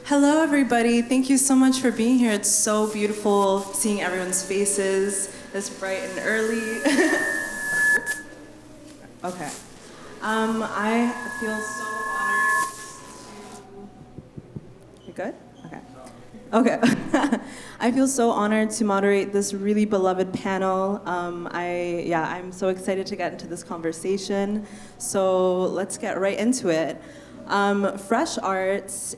Hello, everybody. Thank you so much for being here. It's so beautiful seeing everyone's faces this bright and early. Okay. I feel so honored to... You good? Okay. I feel so honored to moderate this really beloved panel. I'm so excited to get into this conversation. So let's get right into it. Fresh Arts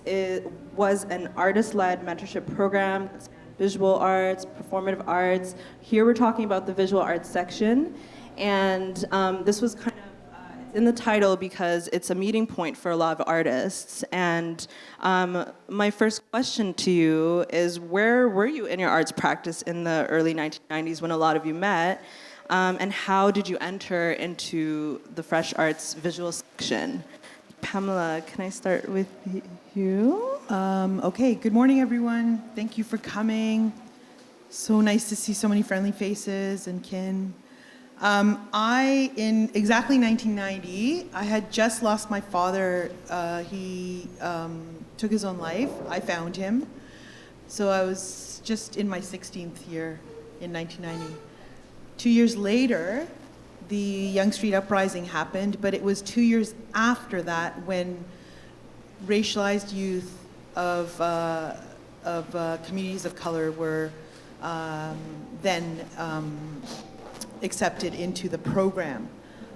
was an artist-led mentorship program, visual arts, performative arts. Here we're talking about the visual arts section. And this was kind of in the title because it's a meeting point for a lot of artists. And my first question to you is, where were you in your arts practice in the early 1990s when a lot of you met? And how did you enter into the Fresh Arts visual section? Pamela, can I start with you? Okay, good morning, everyone. Thank you for coming. So nice to see so many friendly faces and kin. In exactly 1990, I had just lost my father. He took his own life. I found him. So I was just in my 16th year in 1990. 2 years later, the Yonge Street Uprising happened, but it was 2 years after that when racialized youth of communities of color were then accepted into the program.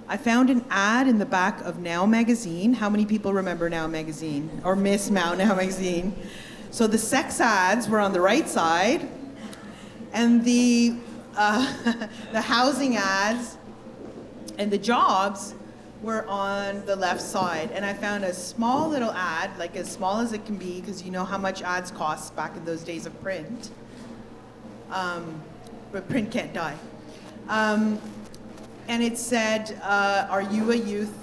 I found an ad in the back of Now magazine. How many people remember Now magazine or miss Now magazine? So the sex ads were on the right side, and the housing ads and the jobs were on the left side. And I found a small little ad, like as small as it can be, because you know how much ads cost back in those days of print. But print can't die. And it said, are you a youth?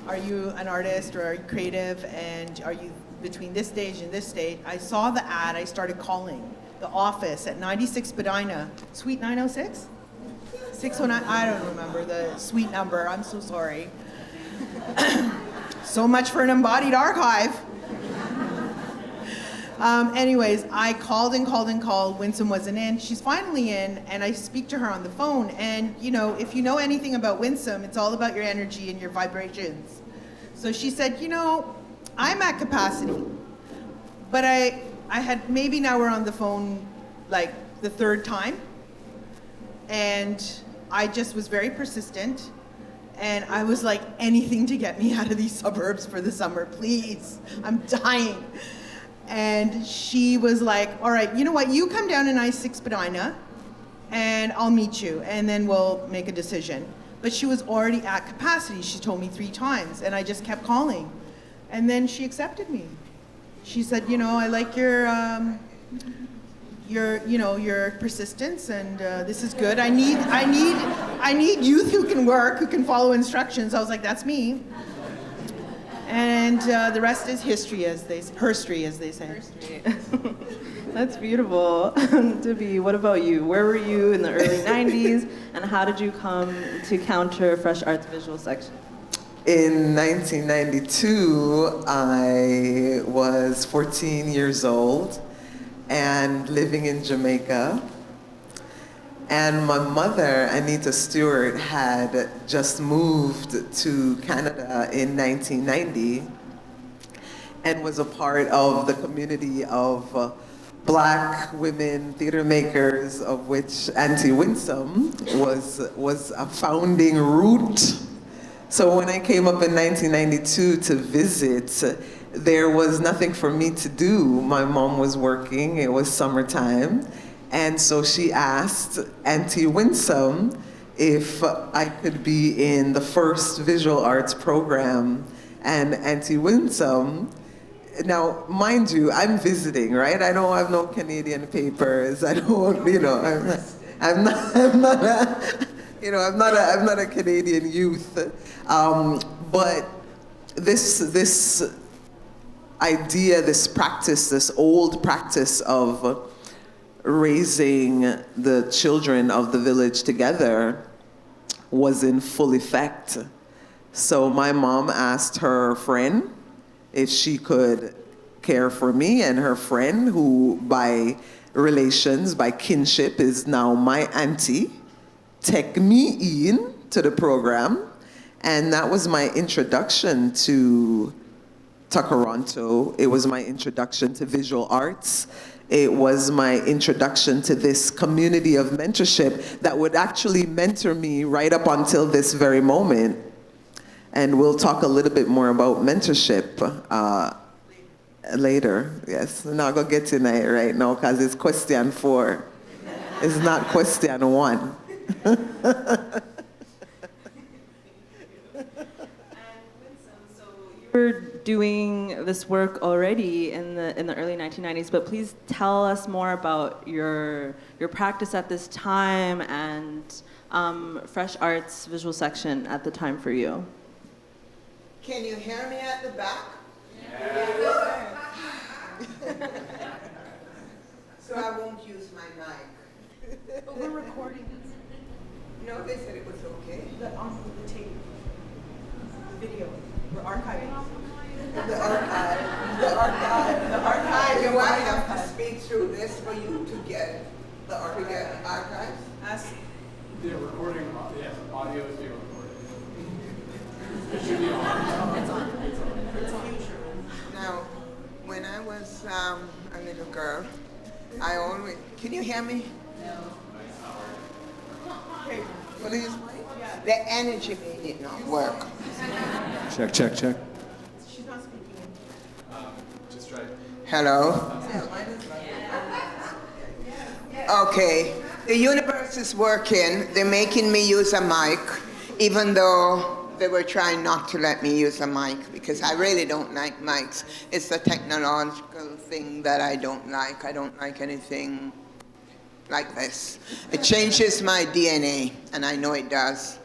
Are you an artist, or are you creative? And are you between this stage and this stage? I saw the ad, I started calling the office at 96 Spadina, Suite 906? 609, I don't remember the suite number, I'm so sorry. So much for an embodied archive. Anyways, I called and called and called. Winsom wasn't in. She's finally in, and I speak to her on the phone. And you know, if you know anything about Winsom, it's all about your energy and your vibrations. So she said, you know, I'm at capacity, but I had, maybe now we're on the phone like the third time, and I just was very persistent. And I was like, anything to get me out of these suburbs for the summer, please. I'm dying. And she was like, all right, you know what? You come down to 96 Spadina, and I'll meet you, and then we'll make a decision. But she was already at capacity. She told me 3 times, and I just kept calling. And then she accepted me. She said, you know, I like your persistence, and this is good. I need youth who can work, who can follow instructions. I was like, that's me. And the rest is herstory, as they say. That's beautiful. Debbie, what about you? Where were you in the early 90s, and how did you come to counter Fresh Arts visual section? In 1992, I was 14 years old and living in Jamaica. And my mother, Anita Stewart, had just moved to Canada in 1990 and was a part of the community of Black women theater makers, of which Auntie Winsom was a founding root. So when I came up in 1992 to visit, there was nothing for me to do. My mom was working, it was summertime. And so she asked Auntie Winsom if I could be in the first visual arts program. And Auntie Winsom, now mind you, I'm visiting, right? I don't have no Canadian papers. I don't, you know, I'm not a Canadian youth. But this idea, this practice, this old practice of raising the children of the village together was in full effect. So my mom asked her friend if she could care for me, and her friend, who by relations, by kinship, is now my auntie, take me in to the program. And that was my introduction to Toronto. It was my introduction to visual arts. It was my introduction to this community of mentorship that would actually mentor me right up until this very moment. And we'll talk a little bit more about mentorship later. Yes, we're not going to get in it right now because it's question 4. It's not question 1. You're doing this work already in the early 1990s, but please tell us more about your practice at this time and Fresh Arts visual section at the time for you. Can you hear me at the back? Yeah. So I won't use my mic. But we're recording this. No, they said it was okay. On the tape. The video. We're archiving. The archive. Do I have to speak through this for you to get the archives? The recording, yes, audio is being recorded. It should be on. It's on. Now, when I was a little girl, I always, can you hear me? No. What is the energy made it not work? Check, check, check. She's not speaking. Just try. Hello? Okay, the universe is working. They're making me use a mic, even though they were trying not to let me use a mic, because I really don't like mics. It's a technological thing that I don't like. I don't like anything like this. It changes my DNA, and I know it does.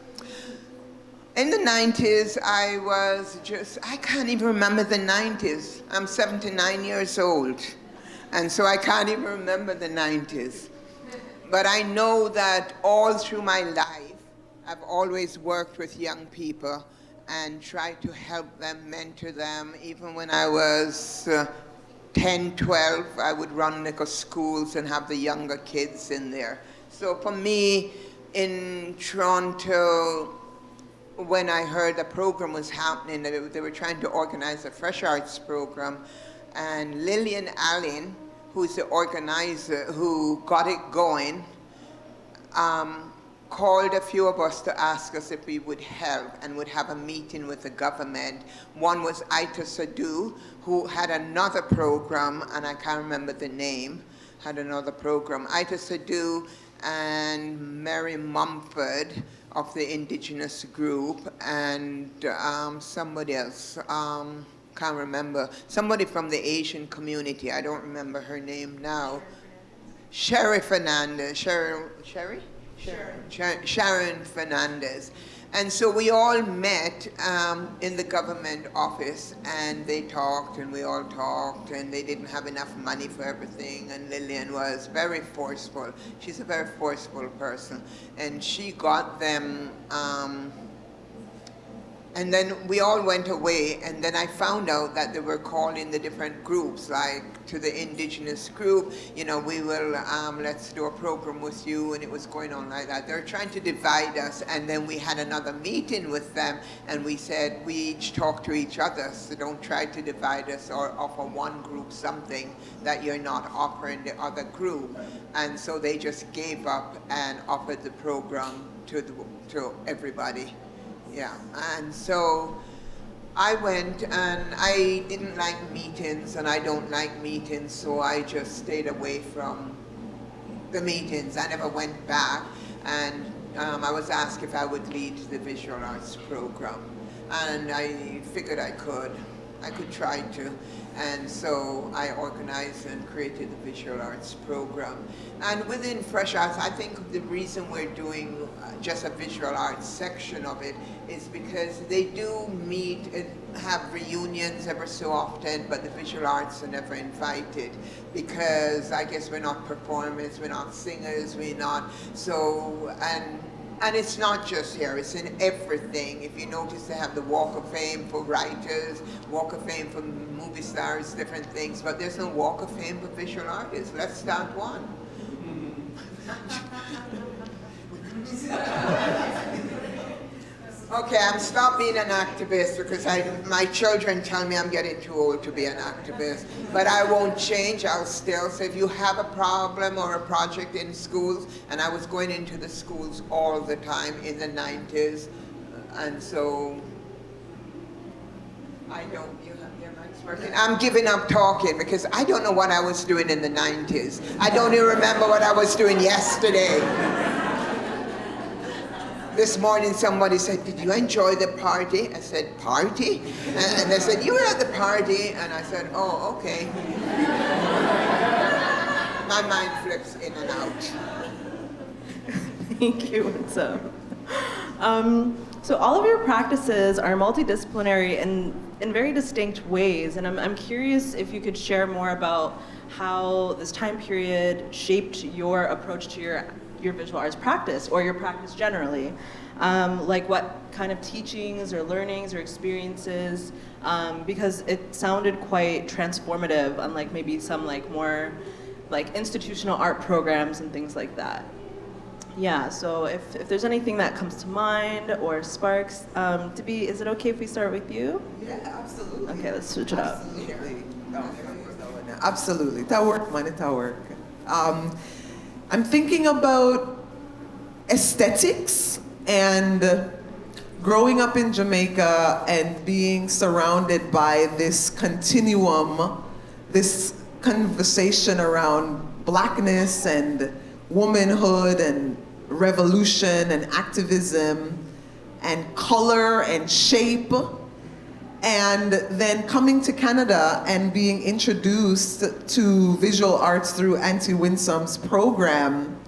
In the 90s, I can't even remember the 90s. I'm 79 years old, and so I can't even remember the 90s. But I know that all through my life, I've always worked with young people and tried to help them, mentor them. Even when I was 10, 12, I would run little schools and have the younger kids in there. So for me, in Toronto, when I heard the program was happening, that they were trying to organize a Fresh Arts program, and Lillian Allen, who's the organizer who got it going, called a few of us to ask us if we would help and would have a meeting with the government. One was Ita Sadhu, who had another program, and I can't remember the name, had another program. Ita Sadhu and Mary Mumford of the indigenous group, and somebody else, can't remember. Somebody from the Asian community, I don't remember her name now. Sharon Fernandez. And so we all met in the government office, and they talked, and we all talked, and they didn't have enough money for everything, and Lillian was very forceful. She's a very forceful person, and she got them, and then we all went away, and then I found out that they were calling the different groups, like to the indigenous group, you know, we will, let's do a program with you, and it was going on like that. They're trying to divide us, and then we had another meeting with them, and we said, we each talk to each other, so don't try to divide us or offer one group something that you're not offering the other group. And so they just gave up and offered the program to everybody. Yeah, and so I went, and I didn't like meetings, and I don't like meetings, so I just stayed away from the meetings. I never went back, and I was asked if I would lead the visual arts program, and I figured I could try to, and so I organized and created the visual arts program. And within Fresh Arts, I think the reason we're doing just a visual arts section of it is because they do meet and have reunions ever so often, but the visual arts are never invited because I guess we're not performers, we're not singers, we're not, so, and And it's not just here, it's in everything. If you notice, they have the Walk of Fame for writers, Walk of Fame for movie stars, different things, but there's no Walk of Fame for visual artists. Let's start one. Okay, I'm stop being an activist because my children tell me I'm getting too old to be an activist. But I won't change, I'll still say if you have a problem or a project in schools, and I was going into the schools all the time in the 90s, and so I don't, you have your mic's working? I'm giving up talking because I don't know what I was doing in the 90s. I don't even remember what I was doing yesterday. This morning somebody said, did you enjoy the party? I said, party? And they said, you were at the party? And I said, oh, okay. My mind flips in and out. Thank you, Winsom. So all of your practices are multidisciplinary in very distinct ways, and I'm curious if you could share more about how this time period shaped your approach to your visual arts practice, or your practice generally. Like what kind of teachings or learnings or experiences, because it sounded quite transformative, unlike maybe some like more like institutional art programs and things like that. Yeah, so if there's anything that comes to mind or sparks, Debbie, is it okay if we start with you? Yeah, absolutely. Okay, let's switch it up. Absolutely. Absolutely. That work, man, that work. I'm thinking about aesthetics and growing up in Jamaica and being surrounded by this continuum, this conversation around blackness and womanhood and revolution and activism and color and shape, and then coming to Canada and being introduced to visual arts through Auntie Winsom's program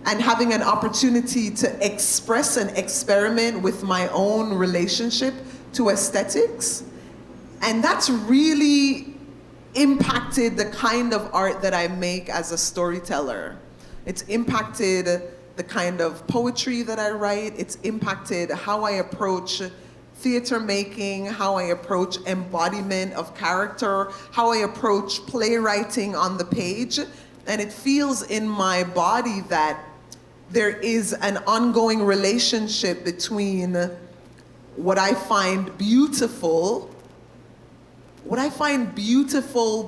and having an opportunity to express and experiment with my own relationship to aesthetics. And that's really impacted the kind of art that I make as a storyteller. It's impacted the kind of poetry that I write. It's impacted how I approach theater making, how I approach embodiment of character, how I approach playwriting on the page. And it feels in my body that there is an ongoing relationship between what I find beautiful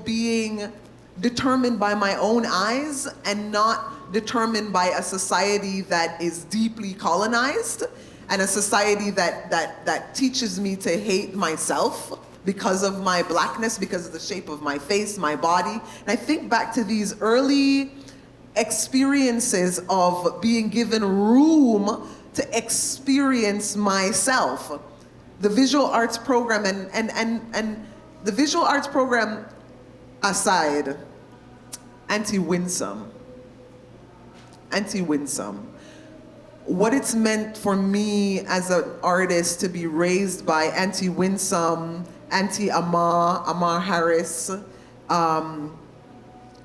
being determined by my own eyes and not determined by a society that is deeply colonized, and a society that teaches me to hate myself because of my blackness, because of the shape of my face, my body. And I think back to these early experiences of being given room to experience myself. The visual arts program and the visual arts program aside, Auntie Winsom. What it's meant for me as an artist to be raised by Auntie Winsom, Auntie Amar Harris,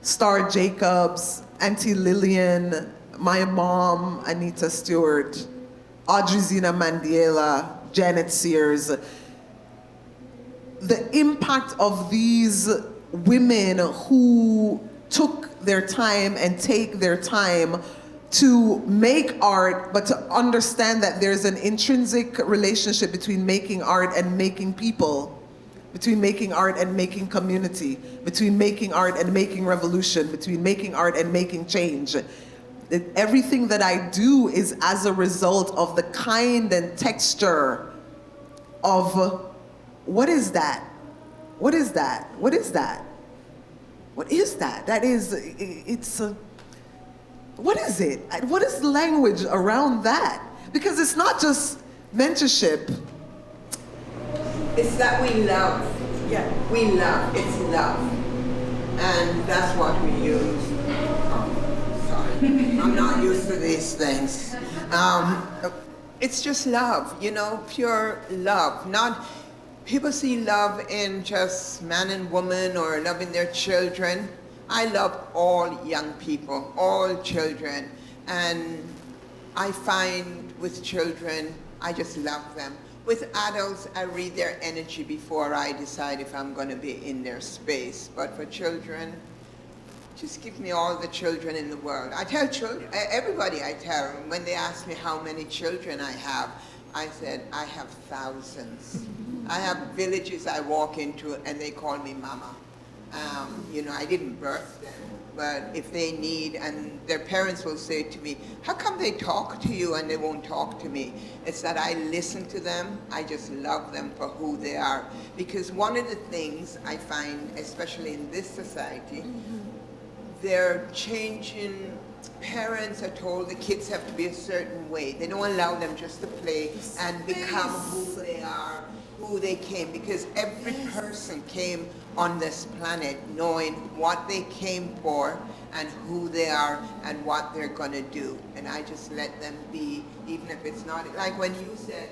Star Jacobs, Auntie Lillian, my mom, Anita Stewart, Audrey Zina Mandiela, Janet Sears. The impact of these women who took their time and take their time to make art, but to understand that there's an intrinsic relationship between making art and making people, between making art and making community, between making art and making revolution, between making art and making change. Everything that I do is as a result of the kind and texture of what is that? What is that? What is that? What is that? That is, it's a, what is it? What is the language around that? Because it's not just mentorship. It's that we love. Yeah. We love. It's love. And that's what we use. Oh, sorry. I'm not used to these things. It's just love, you know, pure love. Not, people see love in just man and woman or loving their children. I love all young people, all children. And I find with children, I just love them. With adults, I read their energy before I decide if I'm going to be in their space. But for children, just give me all the children in the world. I tell children, everybody I tell, when they ask me how many children I have, I said, I have thousands. I have villages I walk into and they call me mama. You know, I didn't birth them, but if they need, and their parents will say to me, how come they talk to you and they won't talk to me? It's that I listen to them, I just love them for who they are. Because one of the things I find, especially in this society, they're changing. Parents are told the kids have to be a certain way. They don't allow them just to play and become who they are, who they came, because every person came on this planet knowing what they came for and who they are and what they're going to do. And I just let them be, even if it's not, like when you said,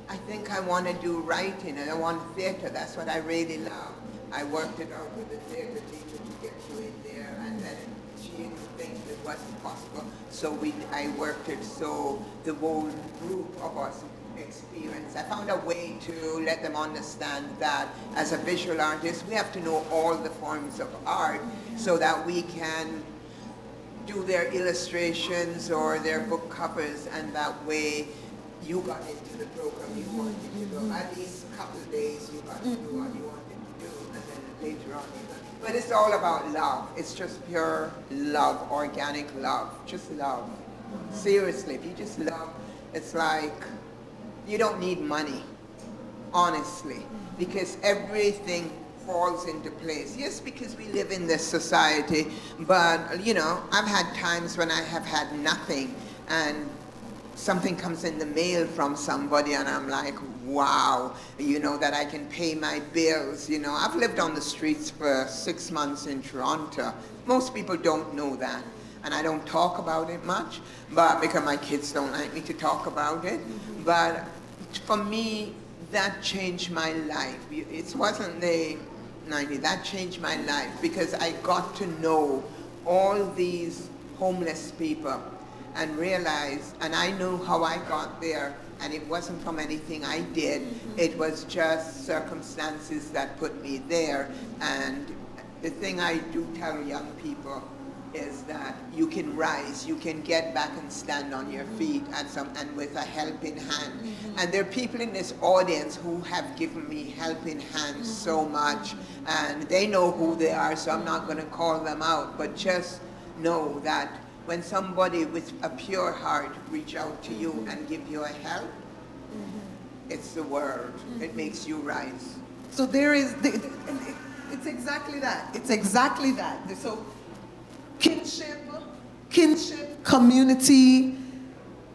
I think I want to do writing and I want theater, that's what I really love. I worked it out with the theater teacher to get you in there, and then she didn't think it wasn't possible. So I worked it so the whole group of us experience. I found a way to let them understand that as a visual artist, we have to know all the forms of art so that we can do their illustrations or their book covers, and that way you got into the program you wanted to go. At least a couple of days you got to do what you wanted to do, and then later on you got. But it's all about love. It's just pure love, organic love. Just love. Seriously, if you just love, it's like you don't need money, honestly, because everything falls into place. Yes, because we live in this society, but you know, I've had times when I have had nothing and something comes in the mail from somebody and I'm like, wow, you know, that I can pay my bills. You know, I've lived on the streets for 6 months in Toronto. Most people don't know that. And I don't talk about it much, but because my kids don't like me to talk about it. But for me, that changed my life. It wasn't the 90, that changed my life because I got to know all these homeless people and realize, and I knew how I got there, and it wasn't from anything I did. It was just circumstances that put me there. And the thing I do tell young people is that you can rise, you can get back and stand on your feet and with a helping hand. And there are people in this audience who have given me helping hands so much, and they know who they are, so I'm not going to call them out, but just know that when somebody with a pure heart reach out to you and give you a help, it's the world. It makes you rise. So there is, it's exactly that. It's exactly that. So kinship, community,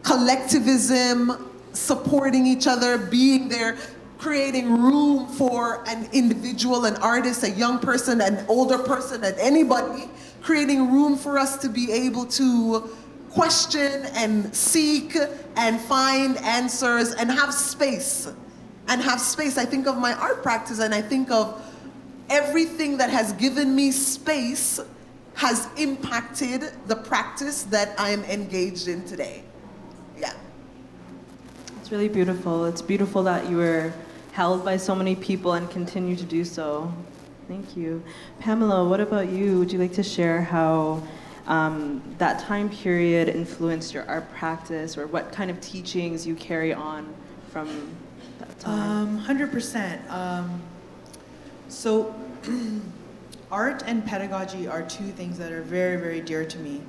collectivism, supporting each other, being there, creating room for an individual, an artist, a young person, an older person, and anybody, creating room for us to be able to question and seek and find answers and have space. And have space. I think of my art practice and I think of everything that has given me space has impacted the practice that I'm engaged in today. Yeah. It's really beautiful. It's beautiful that you were held by so many people and continue to do so. Thank you. Pamela, what about you? Would you like to share how that time period influenced your art practice, or what kind of teachings you carry on from that time? 100%. So art and pedagogy are two things that are very, very dear to me.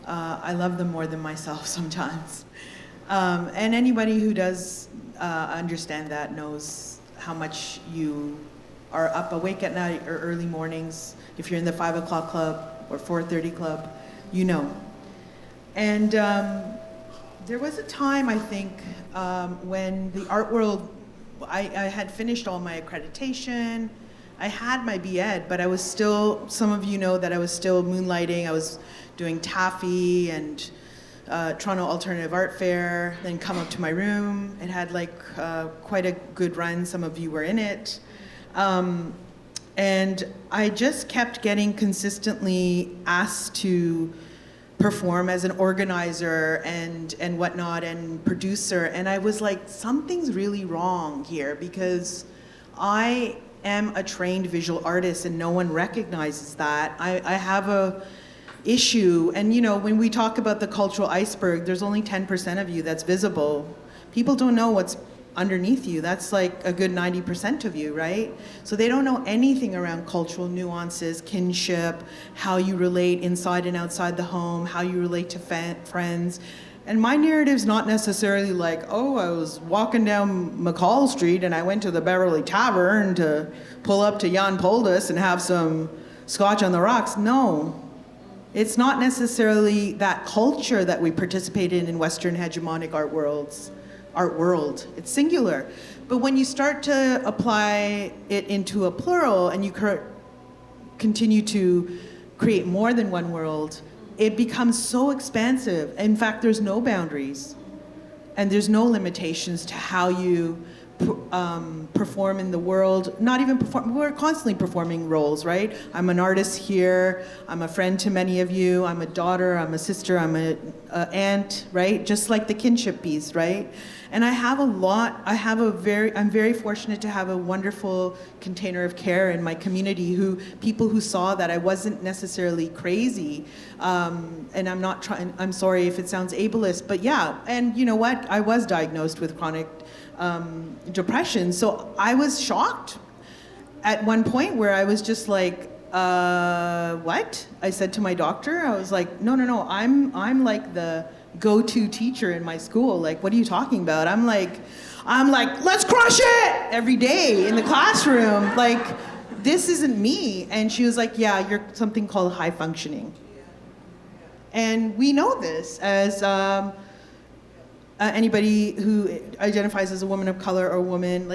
I love them more than myself sometimes. And anybody who does understand that knows how much you are up awake at night or early mornings. If you're in the 5 o'clock club or 4:30 club, you know. And there was a time, I think, when the art world, I had finished all my accreditation. I had my B.Ed, but I was still, some of you know that I was still moonlighting. I was doing Taffy and Toronto Alternative Art Fair, then Come Up to My Room. It had like quite a good run. Some of you were in it. And I just kept getting consistently asked to perform as an organizer and whatnot and producer. And I was like, something's really wrong here, because I am a trained visual artist and no one recognizes that. I have a issue, and when we talk about the cultural iceberg, there's only 10% of you that's visible. People don't know what's underneath you. That's like a good 90% of you, right? So they don't know anything around cultural nuances, kinship, how you relate inside and outside the home, how you relate to friends. And my narrative's not necessarily like, oh, I was walking down McCall Street and I went to the Beverly Tavern to pull up to Jan Poldus and have some scotch on the rocks. No. It's not necessarily that culture that we participate in Western hegemonic art world. It's singular. But when you start to apply it into a plural and you continue to create more than one world, it becomes so expansive. In fact, there's no boundaries and there's no limitations to how you perform in the world. Not even perform, we're constantly performing roles, right? I'm an artist here, I'm a friend to many of you, I'm a daughter, I'm a sister, I'm an aunt, right? Just like the kinship piece, right? And I'm very fortunate to have a wonderful container of care in my community, people who saw that I wasn't necessarily crazy. And I'm sorry if it sounds ableist, but yeah, and you know what? I was diagnosed with chronic depression. So I was shocked at one point where I was just like, what? I said to my doctor, I was like, no, I'm like the go-to teacher in my school. Like, what are you talking about? I'm like, let's crush it every day in the classroom. Like, this isn't me. And she was like, yeah, you're something called high functioning. And we know this as anybody who identifies as a woman of color or woman,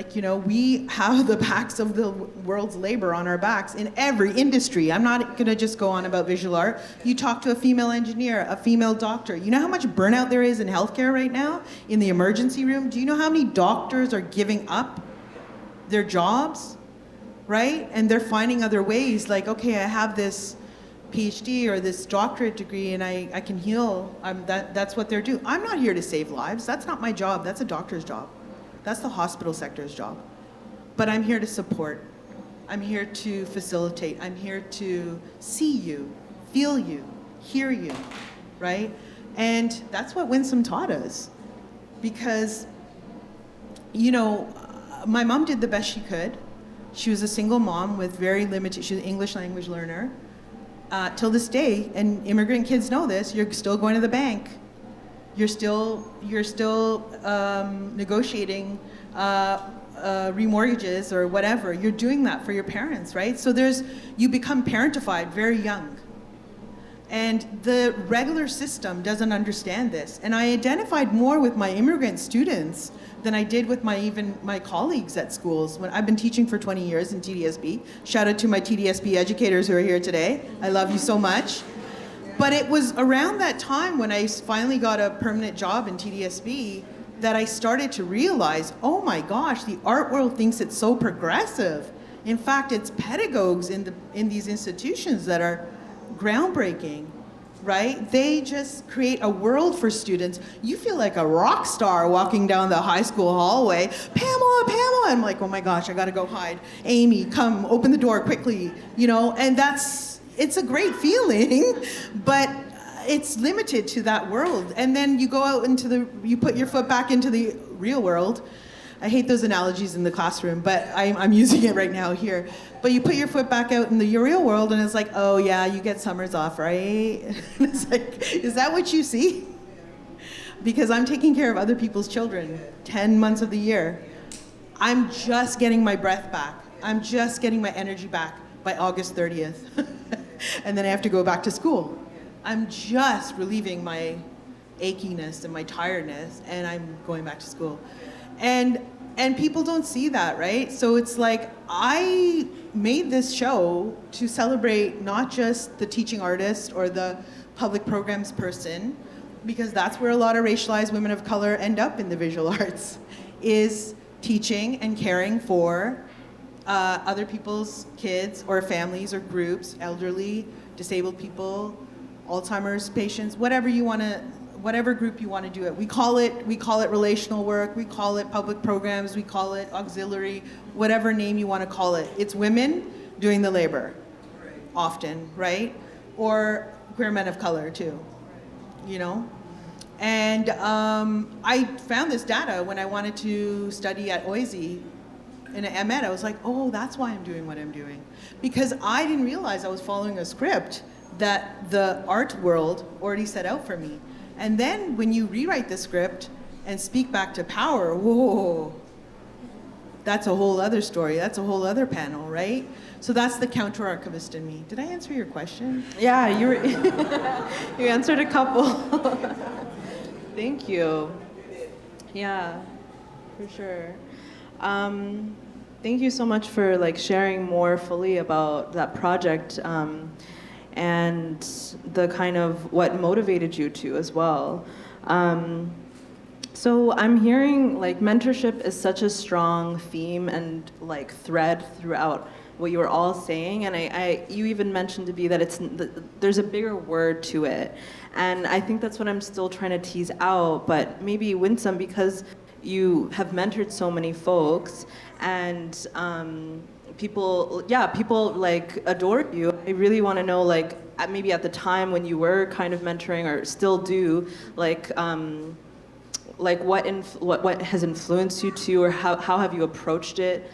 we have the backs of the world's labor on our backs in every industry. I'm not gonna just go on about visual art. You talk to a female engineer, a female doctor. You know how much burnout there is in healthcare right now, in the emergency room? Do you know how many doctors are giving up their jobs, right? And they're finding other ways, like, okay, I have this PhD or this doctorate degree and I can heal. That's what they're doing. I'm not here to save lives. That's not my job. That's a doctor's job. That's the hospital sector's job. But I'm here to support. I'm here to facilitate. I'm here to see you, feel you, hear you, right? And that's what Winsom taught us. Because, my mom did the best she could. She was a single mom with very limited, she was an English language learner. Till this day, and immigrant kids know this, you're still going to the bank. You're still negotiating remortgages or whatever. You're doing that for your parents, right? So you become parentified very young. And the regular system doesn't understand this. And I identified more with my immigrant students than I did with my colleagues at schools. I've been teaching for 20 years in TDSB. Shout out to my TDSB educators who are here today. I love you so much. But it was around that time when I finally got a permanent job in TDSB that I started to realize, oh my gosh, the art world thinks it's so progressive. In fact, it's pedagogues in these institutions that are groundbreaking. Right? They just create a world for students. You feel like a rock star walking down the high school hallway. Pamela! I'm like, oh my gosh, I gotta go hide. Amy, come, open the door quickly. And it's a great feeling, but it's limited to that world. And then you go out you put your foot back into the real world. I hate those analogies in the classroom, but I'm using it right now here. But you put your foot back out in the real world and it's like, oh yeah, you get summers off, right? And it's like, is that what you see? Because I'm taking care of other people's children 10 months of the year. I'm just getting my breath back. I'm just getting my energy back by August 30th. And then I have to go back to school. I'm just relieving my achiness and my tiredness and I'm going back to school. And people don't see that, right? So it's like, I made this show to celebrate not just the teaching artist or the public programs person, because that's where a lot of racialized women of color end up in the visual arts, is teaching and caring for other people's kids or families or groups, elderly, disabled people, Alzheimer's patients, whatever group you want to do it. We call it relational work, we call it public programs, we call it auxiliary, whatever name you want to call it. It's women doing the labor, often, right? Or queer men of color too, you know? And I found this data when I wanted to study at OISE in an MEd. I was like, oh, that's why I'm doing what I'm doing. Because I didn't realize I was following a script that the art world already set out for me. And then when you rewrite the script and speak back to power, whoa, that's a whole other story. That's a whole other panel, right? So that's the counter-archivist in me. Did I answer your question? Yeah, you were you answered a couple. Thank you. Yeah, for sure. Thank you so much for like sharing more fully about that project and the kind of what motivated you to as well. So I'm hearing like mentorship is such a strong theme and like thread throughout what you were all saying, and you even mentioned to be that there's a bigger word to it, and I think that's what I'm still trying to tease out. But maybe Winsom, because you have mentored so many folks, and people like adore you. I really want to know, like, maybe at the time when you were kind of mentoring or still do, like what has influenced you to, or how have you approached it,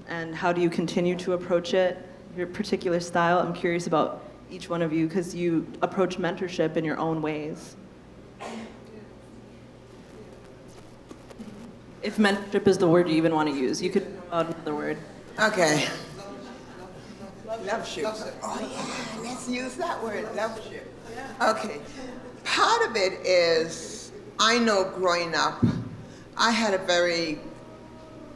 and how do you continue to approach it? Your particular style. I'm curious about each one of you because you approach mentorship in your own ways. If mentorship is the word you even want to use, you could add another word. Okay. Loveship. Oh yeah, let's use that word, loveship. Okay. Part of it is, I know growing up, I had a very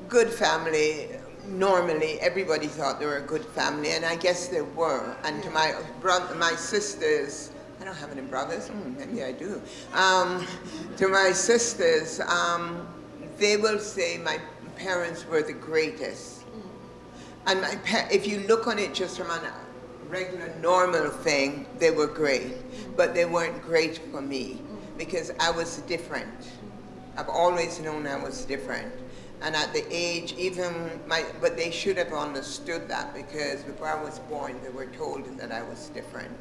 good family. Normally, everybody thought they were a good family, and I guess they were. And to my sisters, I don't have any brothers, maybe I do. To my sisters, they will say my parents were the greatest. And if you look on it just from a regular, normal thing, they were great. But they weren't great for me because I was different. I've always known I was different. And at the age, but they should have understood that because before I was born, they were told that I was different.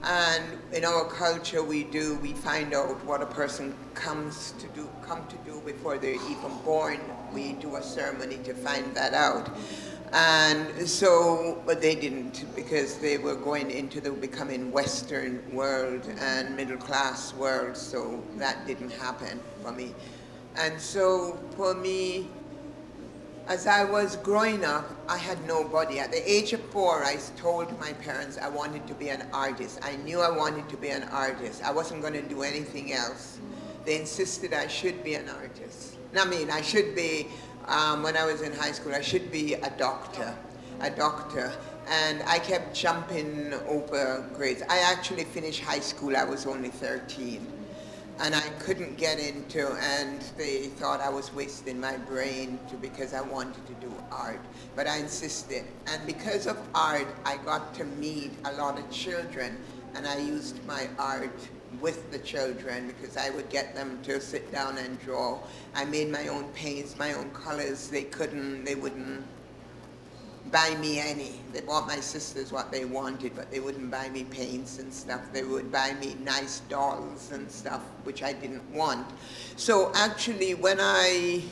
And in our culture, we find out what a person come to do before they're even born. We do a ceremony to find that out. And so, but they didn't, because they were going into the becoming Western world and middle class world, so that didn't happen for me. And so for me, as I was growing up, I had nobody. At the age of 4, I told my parents I wanted to be an artist. I knew I wanted to be an artist. I wasn't going to do anything else. They insisted I should be an artist. I should be, when I was in high school, I should be a doctor. And I kept jumping over grades. I actually finished high school, I was only 13. And I couldn't get into, and they thought I was wasting my brain because I wanted to do art. But I insisted. And because of art, I got to meet a lot of children, and I used my art with the children because I would get them to sit down and draw. I made my own paints, my own colors. They wouldn't buy me any. They bought my sisters what they wanted, but they wouldn't buy me paints and stuff. They would buy me nice dolls and stuff, which I didn't want. So actually, when I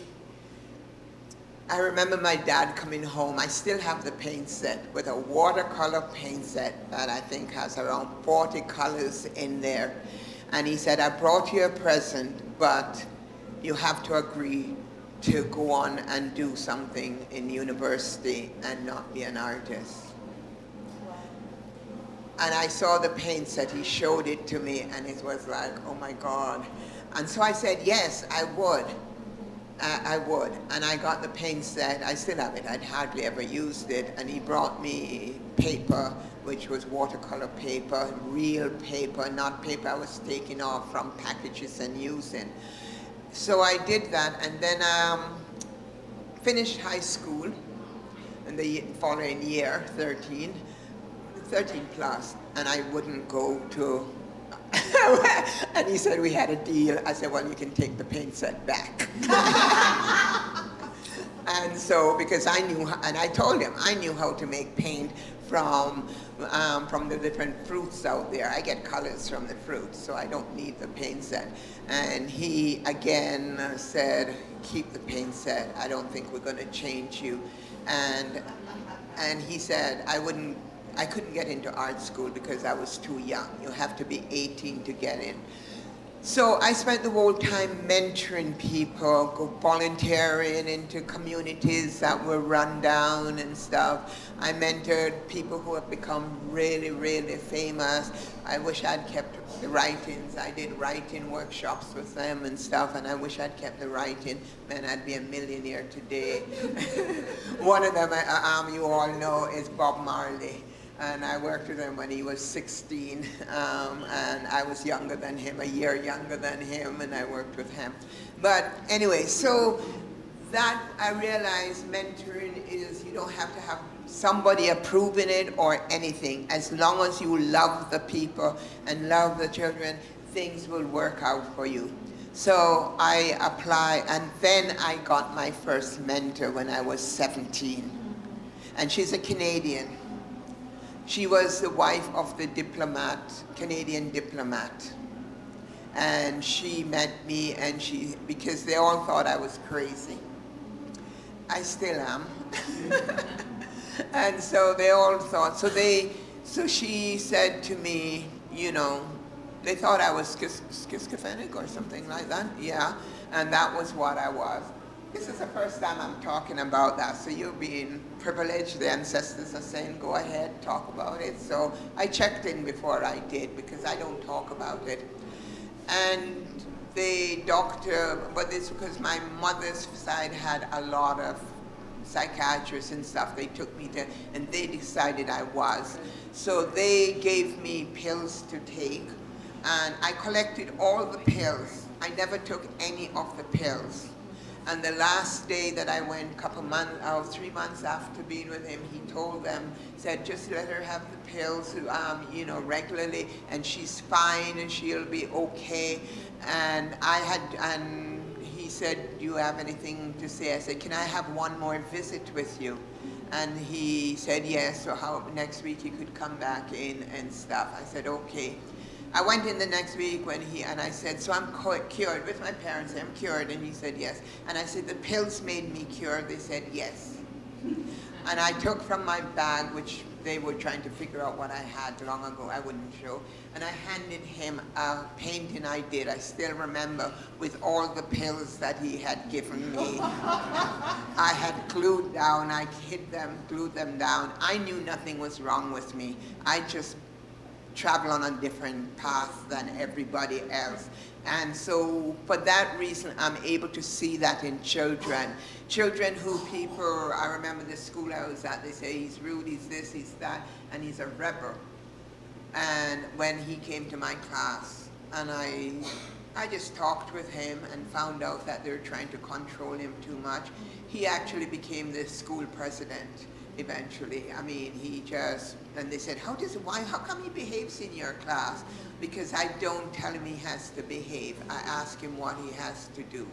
remember my dad coming home, I still have the paint set with a watercolor paint set that I think has around 40 colors in there. And he said, I brought you a present, but you have to agree to go on and do something in university and not be an artist. And I saw the paint set, he showed it to me, and it was like, oh my God. And so I said, yes, I would. I would. And I got the paint set, I still have it, I'd hardly ever used it, and he brought me paper, which was watercolor paper, real paper, not paper I was taking off from packages and using. So I did that, and then finished high school in the following year, 13. 13 plus, and I wouldn't go to, and he said we had a deal. I said, well, you can take the paint set back. And so, because I knew, and I told him, I knew how to make paint from the different fruits out there. I get colors from the fruits, so I don't need the paint set. And he, again, said, keep the paint set. I don't think we're going to change you. And he said, I couldn't get into art school because I was too young. You have to be 18 to get in. So I spent the whole time mentoring people, volunteering into communities that were run down and stuff. I mentored people who have become really, really famous. I wish I'd kept the writings. I did writing workshops with them and stuff, and I wish I'd kept the writing. Man, I'd be a millionaire today. One of them, you all know, is Bob Marley. And I worked with him when he was 16, and I was younger than him, a year younger than him, and I worked with him. But anyway, so that I realized mentoring is, you don't have to have somebody approving it or anything. As long as you love the people and love the children, things will work out for you. So I applied, and then I got my first mentor when I was 17. And she's a Canadian. She was the wife of the diplomat, Canadian diplomat. And she met me, and because they all thought I was crazy. I still am. And so they all thought, so she said to me, you know, they thought I was schizophrenic or something like that, yeah. And that was what I was. This is the first time I'm talking about that, so you're being privileged. The ancestors are saying, go ahead, talk about it. So I checked in before I did, because I don't talk about it. And the doctor, but it's because my mother's side had a lot of psychiatrists and stuff. They took me to, and they decided I was. So they gave me pills to take, and I collected all the pills. I never took any of the pills. And the last day that I went, 3 months after being with him, he told them, said, just let her have the pills, you know, regularly, and she's fine, and she'll be okay. And he said, do you have anything to say? I said, can I have one more visit with you? And he said, yes, so how next week you could come back in and stuff. I said, okay. I went in the next week and I said, so I'm cured with my parents, I'm cured, and he said yes. And I said, the pills made me cured, they said yes. And I took from my bag, which they were trying to figure out what I had long ago, I wouldn't show, and I handed him a painting I did, I still remember, with all the pills that he had given me. I had glued down, I hid them, glued them down. I knew nothing was wrong with me. I just travel on a different path than everybody else. And so for that reason, I'm able to see that in children. Children who people, I remember the school I was at, they say he's rude, he's this, he's that, and he's a rebel. And when he came to my class, and I just talked with him and found out that they were trying to control him too much. He actually became the school president eventually. I mean, and they said, how come he behaves in your class? Because I don't tell him he has to behave. I ask him what he has to do.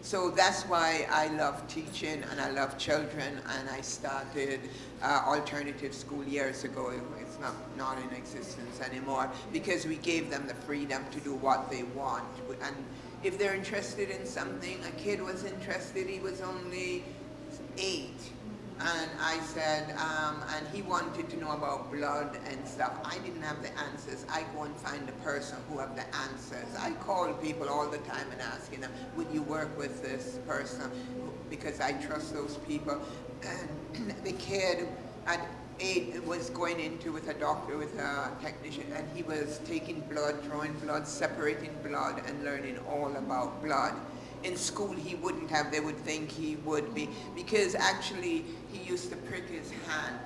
So that's why I love teaching and I love children, and I started alternative school years ago. It's not in existence anymore, because we gave them the freedom to do what they want. And if they're interested in something, a kid was interested, he was only 8. And I said, and he wanted to know about blood and stuff. I didn't have the answers. I go and find the person who have the answers. I call people all the time and asking them, would you work with this person? Because I trust those people. And the kid at 8 was going into with a doctor, with a technician, and he was taking blood, drawing blood, separating blood, and learning all about blood. In school, he wouldn't have. They would think he would be, because actually he used to prick his hand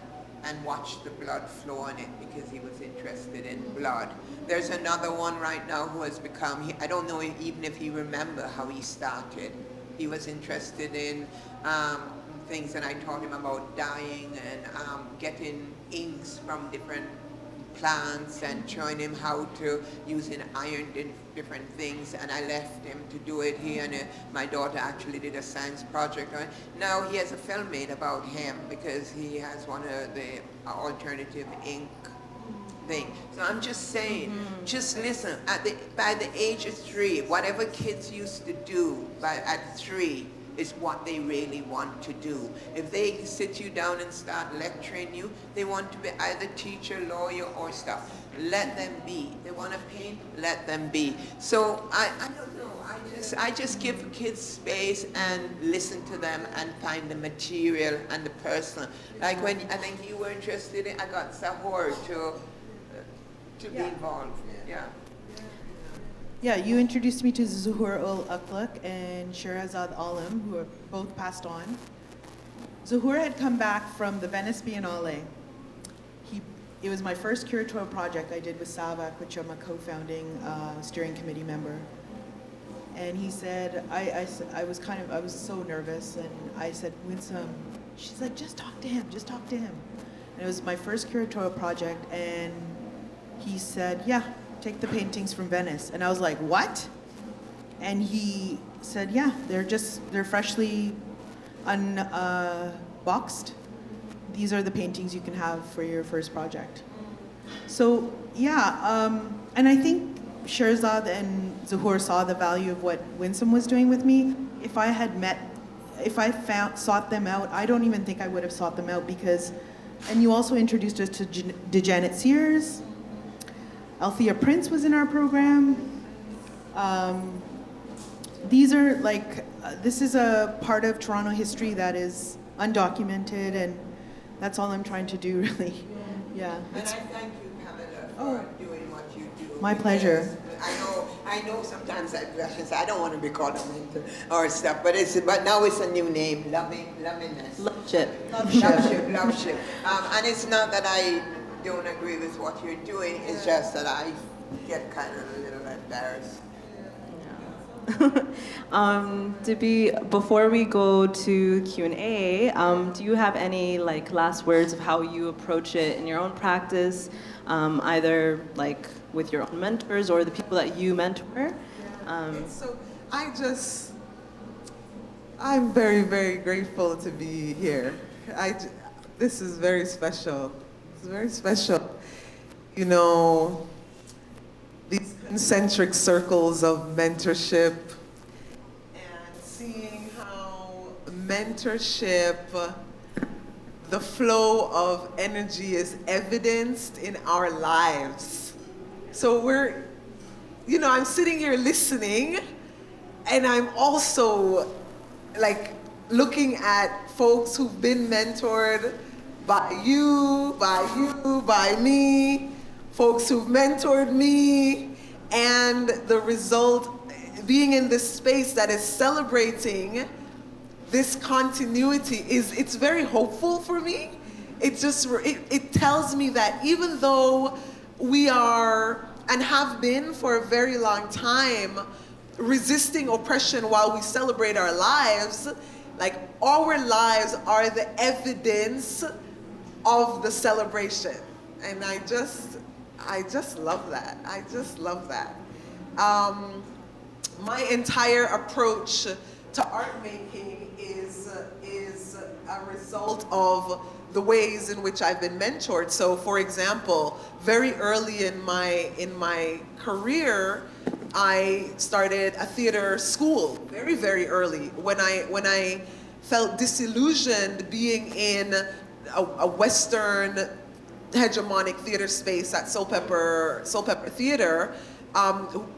and watch the blood flow on it because he was interested in blood. There's another one right now who has become, I don't know even if he remember how he started. He was interested in things, and I taught him about dyeing and getting inks from different plants and showing him how to use an iron in different things, and I left him to do it. He and my daughter actually did a science project on it. Now he has a film made about him because he has one of the alternative ink thing. So I'm just saying, just listen. By the age of 3, whatever kids used to do at 3 is what they really want to do. If they sit you down and start lecturing you, they want to be either teacher, lawyer, or stuff. Let them be. They want to paint, let them be. So I don't know. I just give kids space and listen to them and find the material and the personal. Like when I think you were interested in, I got Sahur to be involved. Yeah. Yeah, you introduced me to Zuhur ul Akhlaq and Shahrazad Alam, who are both passed on. Zuhur had come back from the Venice Biennale. It was my first curatorial project I did with SAVAC, which I'm a co-founding steering committee member. And he said, I was so nervous, and I said, Winsom, she said, just talk to him. And it was my first curatorial project, and he said, yeah, take the paintings from Venice. And I was like, what? And he said, yeah, they're freshly unboxed. These are the paintings you can have for your first project. So yeah, and I think Shahrazad and Zuhur saw the value of what Winsom was doing with me. If I sought them out, I don't even think I would have sought them out because, and you also introduced us to Janet Sears. Althea Prince was in our program. These are this is a part of Toronto history that is undocumented, and that's all I'm trying to do, really. Yeah. And I thank you, Pamela, for doing what you do. My pleasure. I know sometimes I don't want to be called a mentor or stuff, but now it's a new name, lovingness. Loveship. Loveship. And it's not that I don't agree with what you're doing, it's just that I get kind of a little embarrassed. Before we go to Q&A, do you have any last words of how you approach it in your own practice, either with your own mentors or the people that you mentor? So I'm very, very grateful to be here. This is very special. It's very special. You know, these concentric circles of mentorship and seeing how mentorship, the flow of energy is evidenced in our lives. So I'm sitting here listening, and I'm also looking at folks who've been mentored by you, by me, folks who've mentored me, and the result being in this space that is celebrating this continuity it's very hopeful for me. It tells me that even though we are and have been for a very long time resisting oppression while we celebrate our lives, our lives are the evidence of the celebration. And I just love that. I just love that. My entire approach to art making is a result of the ways in which I've been mentored. So, for example, very early in my career, I started a theater school very, very early. When I felt disillusioned being in a Western hegemonic theater space at Soul Pepper Theater,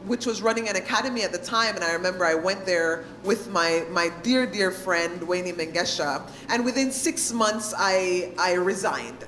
which was running an academy at the time, and I remember I went there with my dear, dear friend, Wayne Mengesha, and within 6 months I resigned.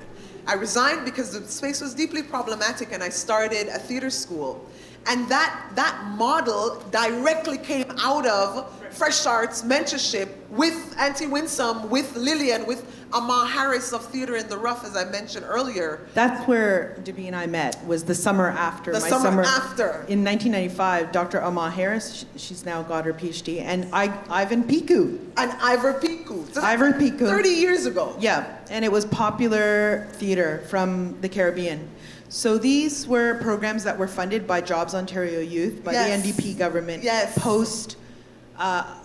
I resigned because the space was deeply problematic, and I started a theater school. And that model directly came out of fresh starts, mentorship with Auntie Winsom, with Lillian, with Ama Harris of Theater in the Rough, as I mentioned earlier. That's where Debbie and I met, was the summer after. The summer after. In 1995, Dr. Ama Harris, she's now got her PhD, and Ivan Piku. And Ivor Piku. Ivor Piku. 30 years ago. Yeah, and it was popular theater from the Caribbean. So these were programs that were funded by Jobs Ontario Youth, by Yes. the NDP government, Yes. post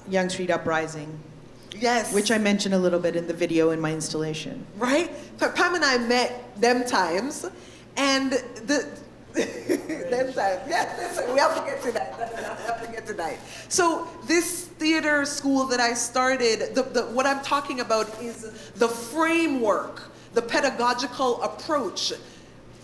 Yonge Street Uprising, Yes. which I mentioned a little bit in the video in my installation. Right? Pam and I met them times, and them times. Yes, we have to get to that. We have to get to that. So this theater school that I started, what I'm talking about is the framework, the pedagogical approach,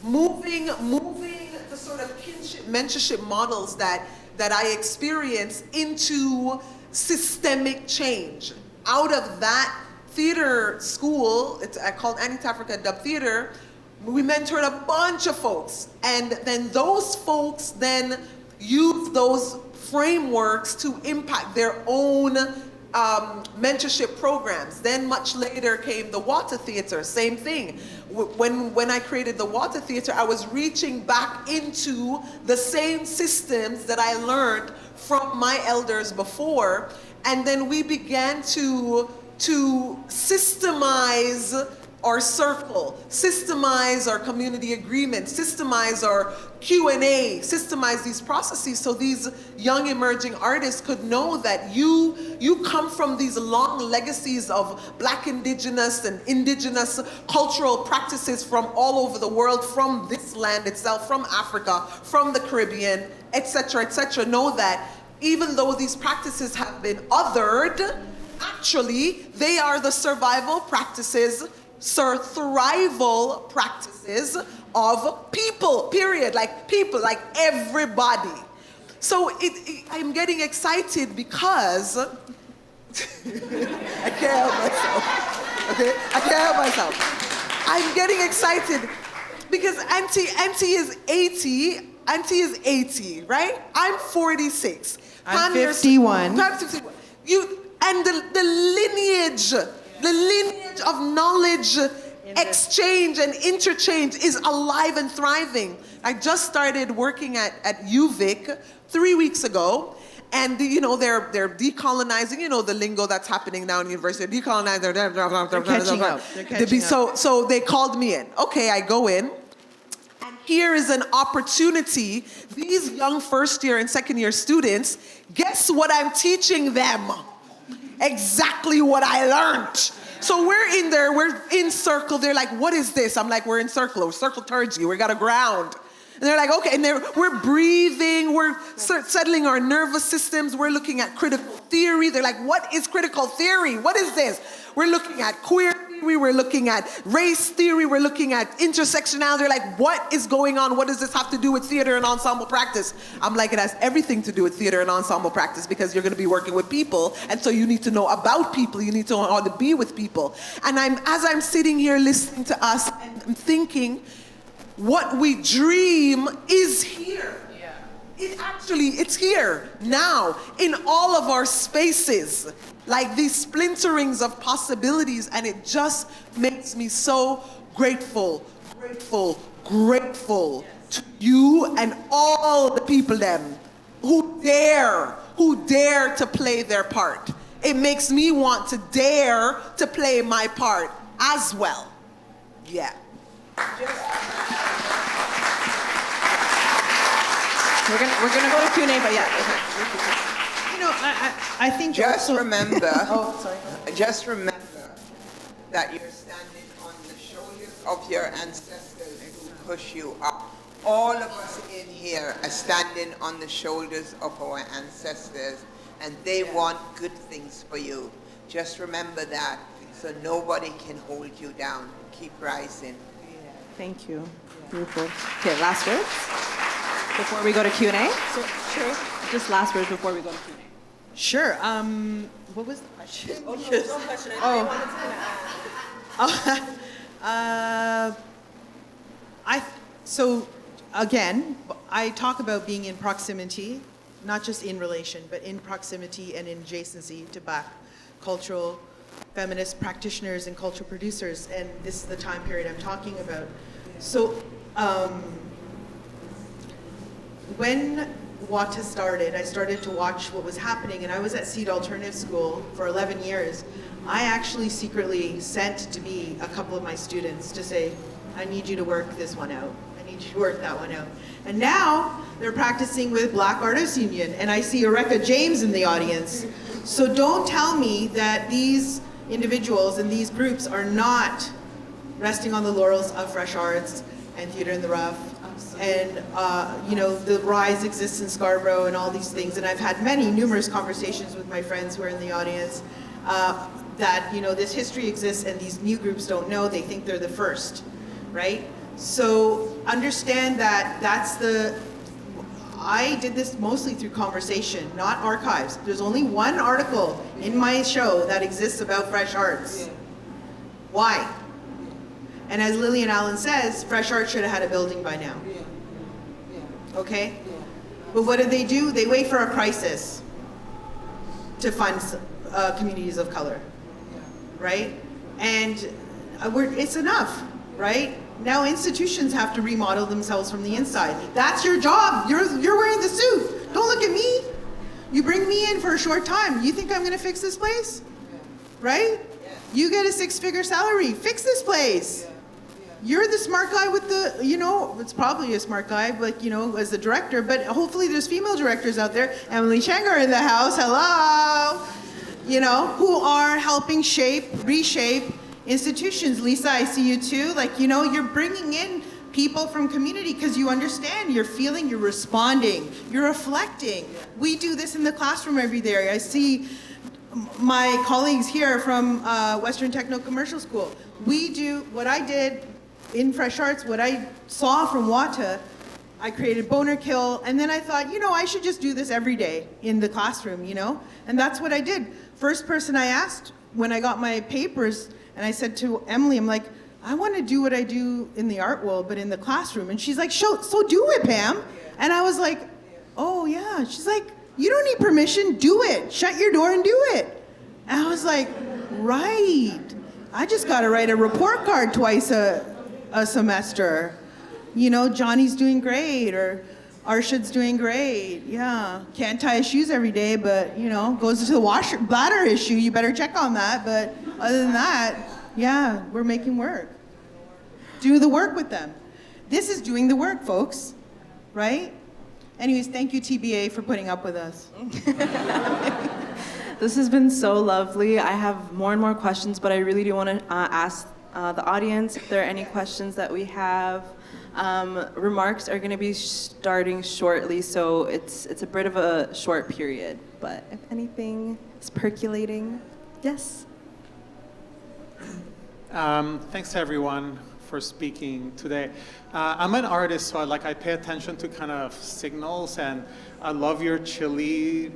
moving the sort of kinship, mentorship models that I experience into systemic change. Out of that theater school, I called Anitafrika Dub Theater, we mentored a bunch of folks. And then those folks then use those frameworks to impact their own mentorship programs. Then much later came the Water Theater, same thing. When I created the Water Theater, I was reaching back into the same systems that I learned from my elders before, and then we began to systemize our circle, systemize our community agreement, systemize our Q&A, systemize these processes so these young emerging artists could know that you come from these long legacies of Black, Indigenous, and Indigenous cultural practices from all over the world, from this land itself, from Africa, from the Caribbean, etc., etc. Know that even though these practices have been othered, actually they are the survival practices, thrival practices of people, period. Like people, like everybody. So I'm getting excited because I can't help myself. Okay? I can't help myself. I'm getting excited because Auntie is 80. Auntie is 80, right? I'm 46. I'm 51. Pam 51. And the lineage of knowledge exchange and interchange is alive and thriving. I just started working at UVic 3 weeks ago, and they're decolonizing, the lingo that's happening now in university. They're decolonizing. They're catching up. So they called me in. Okay, I go in. And here is an opportunity. These young first year and second year students, guess what I'm teaching them? Exactly what I learned. So we're in there, we're in circle. They're like, what is this? I'm like, we're in circle. We're circle turgy. We got a ground. And they're like, okay. And we're breathing. We're settling our nervous systems. We're looking at critical theory. They're like, what is critical theory? What is this? We're looking at queer theory. We're looking at race theory. We're looking at intersectionality. They're like, what is going on? What does this have to do with theater and ensemble practice? I'm like, it has everything to do with theater and ensemble practice because you're going to be working with people. And so you need to know about people. You need to know how to be with people. And as I'm sitting here listening to us, and I'm thinking, what we dream is here. It's here now in all of our spaces, like these splinterings of possibilities, and it just makes me so grateful to you and all the people then who dare to play their part. It makes me want to dare to play my part as well. Yeah. We're gonna go to Q&A, but yeah. I think Just also, remember, oh, sorry. just remember that you're standing on the shoulders of your ancestors who push you up. All of us in here are standing on the shoulders of our ancestors, and they want good things for you. Just remember that, so nobody can hold you down. Keep rising. Thank you. Beautiful. Okay, last words before we go to Q&A. So, sure. Just last words before we go to Q&A. Sure. What was the question? Oh, no, there's no question. So again, I talk about being in proximity not just in relation, but in proximity and in adjacency to Black cultural feminist practitioners and cultural producers, and this is the time period I'm talking about. So when WATA started, I started to watch what was happening, and I was at Seed Alternative School for 11 years. I actually secretly sent to be a couple of my students to say, I need you to work this one out. I need you to work that one out. And now they're practicing with Black Artists Union, and I see Eureka James in the audience. So don't tell me that these individuals and these groups are not resting on the laurels of Fresh Arts and Theatre in the Rough, and you know, the Rise exists in Scarborough and all these things. And I've had numerous conversations with my friends who are in the audience that, you know, this history exists and these new groups don't know, they think they're the first, right? So understand that I did this mostly through conversation, not archives. There's only one article in my show that exists about Fresh Arts. Why? And as Lillian Allen says, Fresh Arts should have had a building by now. Okay? But what do? They wait for a crisis to fund communities of color, right? And it's enough, right? Now institutions have to remodel themselves from the inside. That's your job. You're wearing the suit. Don't look at me. You bring me in for a short time. You think I'm going to fix this place? Right? You get a 6-figure salary. Fix this place. You're the smart guy with the, you know, it's probably a smart guy, but, you know, as the director, but hopefully there's female directors out there. Emily Chenger in the house. Hello. You know, who are helping reshape institutions. Lisa, I see you too. Like, you know, you're bringing in people from community because you understand, you're feeling, you're responding, you're reflecting. We do this in the classroom every day. I see my colleagues here from Western Techno Commercial School. We do what I did in Fresh Arts, what I saw from WATA. I created Boner Kill, and then I thought, you know, I should just do this every day in the classroom, you know? And that's what I did. First person I asked when I got my papers, and I said to Emily, I'm like, I want to do what I do in the art world, but in the classroom. And she's like, so do it, Pam. And I was like, oh yeah. She's like, you don't need permission, do it. Shut your door and do it. And I was like, right. I just got to write a report card twice a semester. You know, Johnny's doing great, or Arshad's doing great. Yeah, can't tie his shoes every day, but, you know, goes to the bladder issue, you better check on that. But other than that, yeah, we're making work. Do the work with them. This is doing the work, folks, right? Anyways, thank you, TBA, for putting up with us. This has been so lovely. I have more and more questions, but I really do want to ask the audience if there are any questions that we have. Remarks are going to be starting shortly, so it's a bit of a short period. But if anything is percolating, yes. Thanks everyone for speaking today. I'm an artist, so I pay attention to kind of signals, and I love your chilies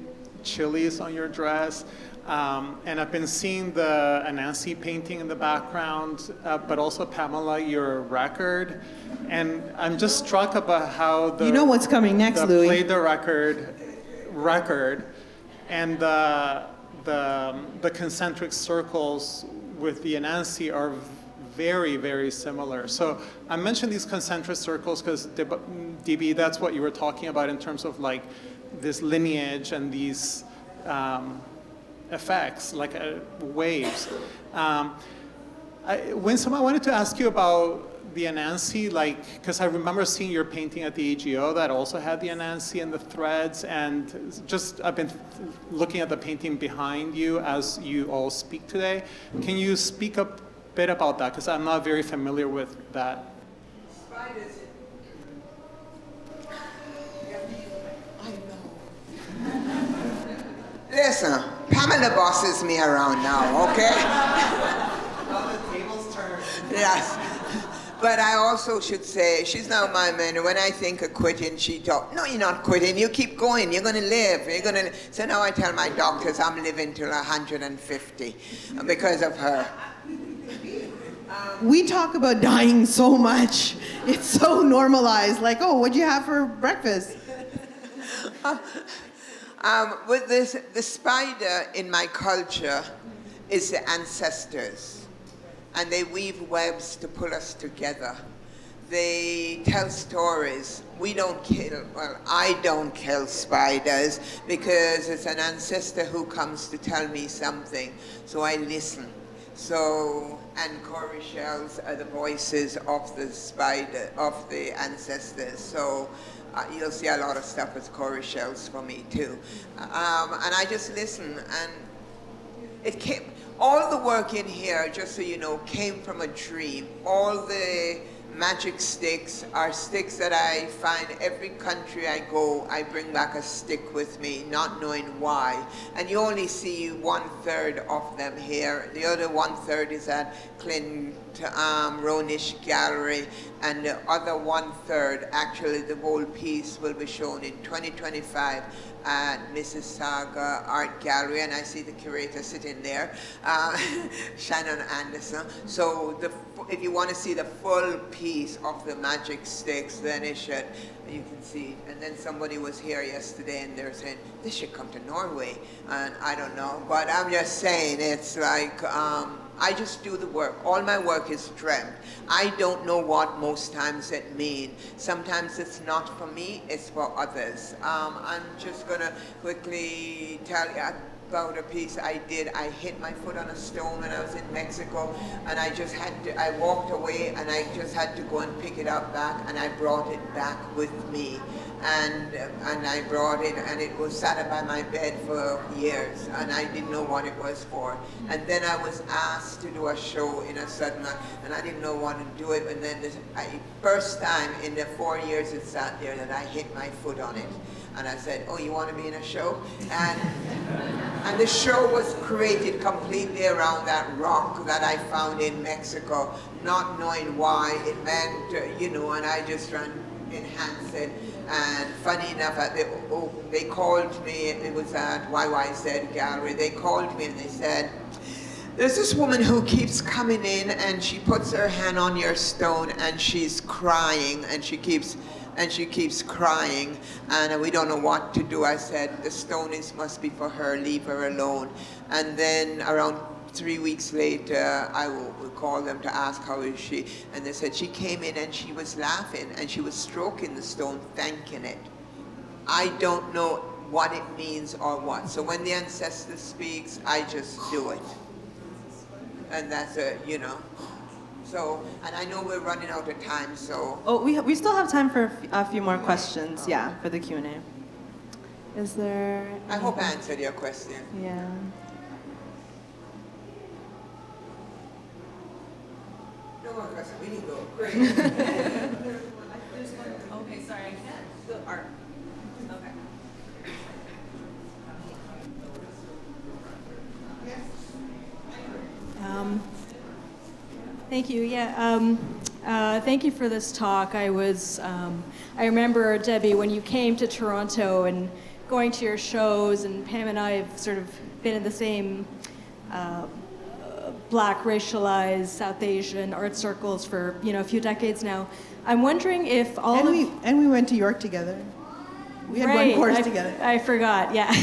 on your dress. And I've been seeing the Anansi painting in the background, but also Pamela, your record. And I'm just struck about how you know what's coming next, Louis. Play the record, and the concentric circles with the Anansi are very, very similar. So I mentioned these concentric circles because, DB, that's what you were talking about in terms of like this lineage and these effects, like waves. Winsom, I wanted to ask you about the Anansi, because I remember seeing your painting at the AGO that also had the Anansi and the threads, and just I've been looking at the painting behind you as you all speak today. Can you speak a bit about that? Because I'm not very familiar with that. Listen, Pamela bosses me around now, okay? Now the tables turn. Yes. But I also should say, she's now my mentor. When I think of quitting, she talks, no, you're not quitting. You keep going. You're going to live. So now I tell my doctors I'm living till 150 because of her. We talk about dying so much. It's so normalized. Like, oh, what'd you have for breakfast? With this, the spider in my culture is the ancestors, and they weave webs to pull us together. They tell stories. We don't kill, well, I don't kill spiders because it's an ancestor who comes to tell me something, so I listen. So, and cowrie shells are the voices of the spider, of the ancestors. So you'll see a lot of stuff with cowrie shells for me too. And I just listen, and it came, all the work in here, just so you know, came from a dream. All the magic sticks are sticks that I find every country I go, I bring back a stick with me, not knowing why. And you only see 1/3 of them here. The other 1/3 is at Clint Ronish Gallery, and the other 1/3, actually the whole piece will be shown in 2025 at Mississauga Art Gallery, and I see the curator sitting there, Shannon Anderson. So if you want to see the full piece of the magic sticks, then you can see it. And then somebody was here yesterday and they're saying, this should come to Norway. And I don't know, but I'm just saying, it's like, I just do the work. All my work is dreamt. I don't know what most times it means. Sometimes it's not for me, it's for others. I'm just gonna quickly tell you about a piece I did. I hit my foot on a stone when I was in Mexico, and I just had to, I walked away and I just had to go and pick it up back, and I brought it back with me. And I brought it, and it was sat by my bed for years, and I didn't know what it was for. And then I was asked to do a show in a sudden, and I didn't know what to do it. And then first time in the 4 years it sat there that I hit my foot on it. And I said, oh, you want to be in a show? And the show was created completely around that rock that I found in Mexico, not knowing why it meant, you know, and I just ran enhance it. And funny enough, they called me, it was at YYZ Gallery, they called me and they said, there's this woman who keeps coming in and she puts her hand on your stone and she's crying, and she keeps crying, and we don't know what to do. I said, the stone must be for her, leave her alone. And then around 3 weeks later, I will call them to ask how is she, and they said she came in and she was laughing and she was stroking the stone, thanking it. I don't know what it means or what. So when the ancestor speaks, I just do it. And that's it, you know. So, and I know we're running out of time, so. Oh, we still have time for a few more questions, yeah, for the Q&A. Is there? I hope I answered your question. Yeah. No more question, we need to go. Great. Okay, sorry, I can't. The art. Okay. Thank you. Yeah. Thank you for this talk. I remember, Debbie, when you came to Toronto and going to your shows, and Pam and I have sort of been in the same Black, racialized, South Asian art circles for a few decades now. I'm wondering if we went to York together. We had one course together. I forgot. Yeah.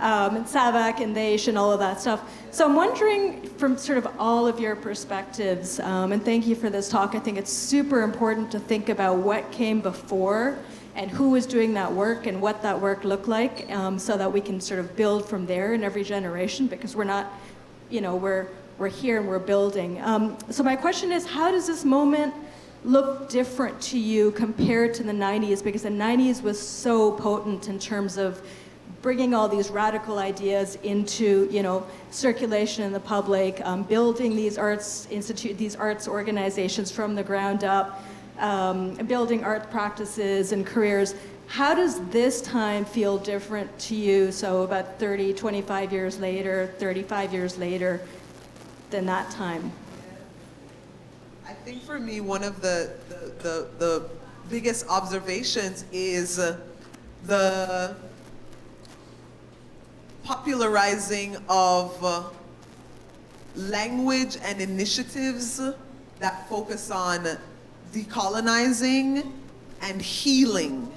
And Savak and Deish and all of that stuff. So I'm wondering, from sort of all of your perspectives, and thank you for this talk. I think it's super important to think about what came before and who was doing that work and what that work looked like, so that we can sort of build from there in every generation, because we're not, we're here and we're building. So my question is, how does this moment look different to you compared to the 90s? Because the 90s was so potent in terms of bringing all these radical ideas into, circulation in the public, building these arts these arts organizations from the ground up, building art practices and careers. How does this time feel different to you? So about 30, 25 years later, 35 years later than that time? I think for me, one of the biggest observations is the popularizing of language and initiatives that focus on decolonizing and healing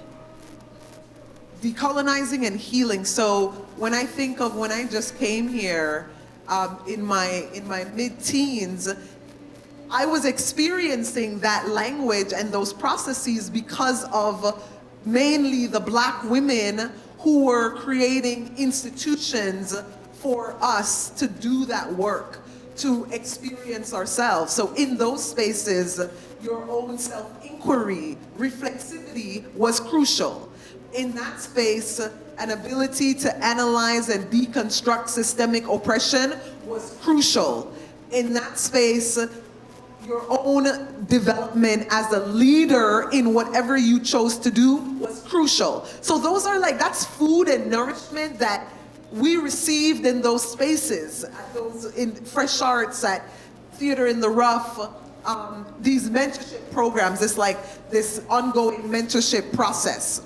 decolonizing and healing. So when I think of when I just came here in my mid-teens, I was experiencing that language and those processes because of mainly the Black women who were creating institutions for us to do that work, to experience ourselves. So in those spaces, your own self-inquiry, reflexivity was crucial. In that space, an ability to analyze and deconstruct systemic oppression was crucial. In that space, your own development as a leader in whatever you chose to do was crucial. So those are like, that's food and nourishment that we received in those spaces, at those in Fresh Arts, at Theater in the Rough, these mentorship programs. It's like this ongoing mentorship process.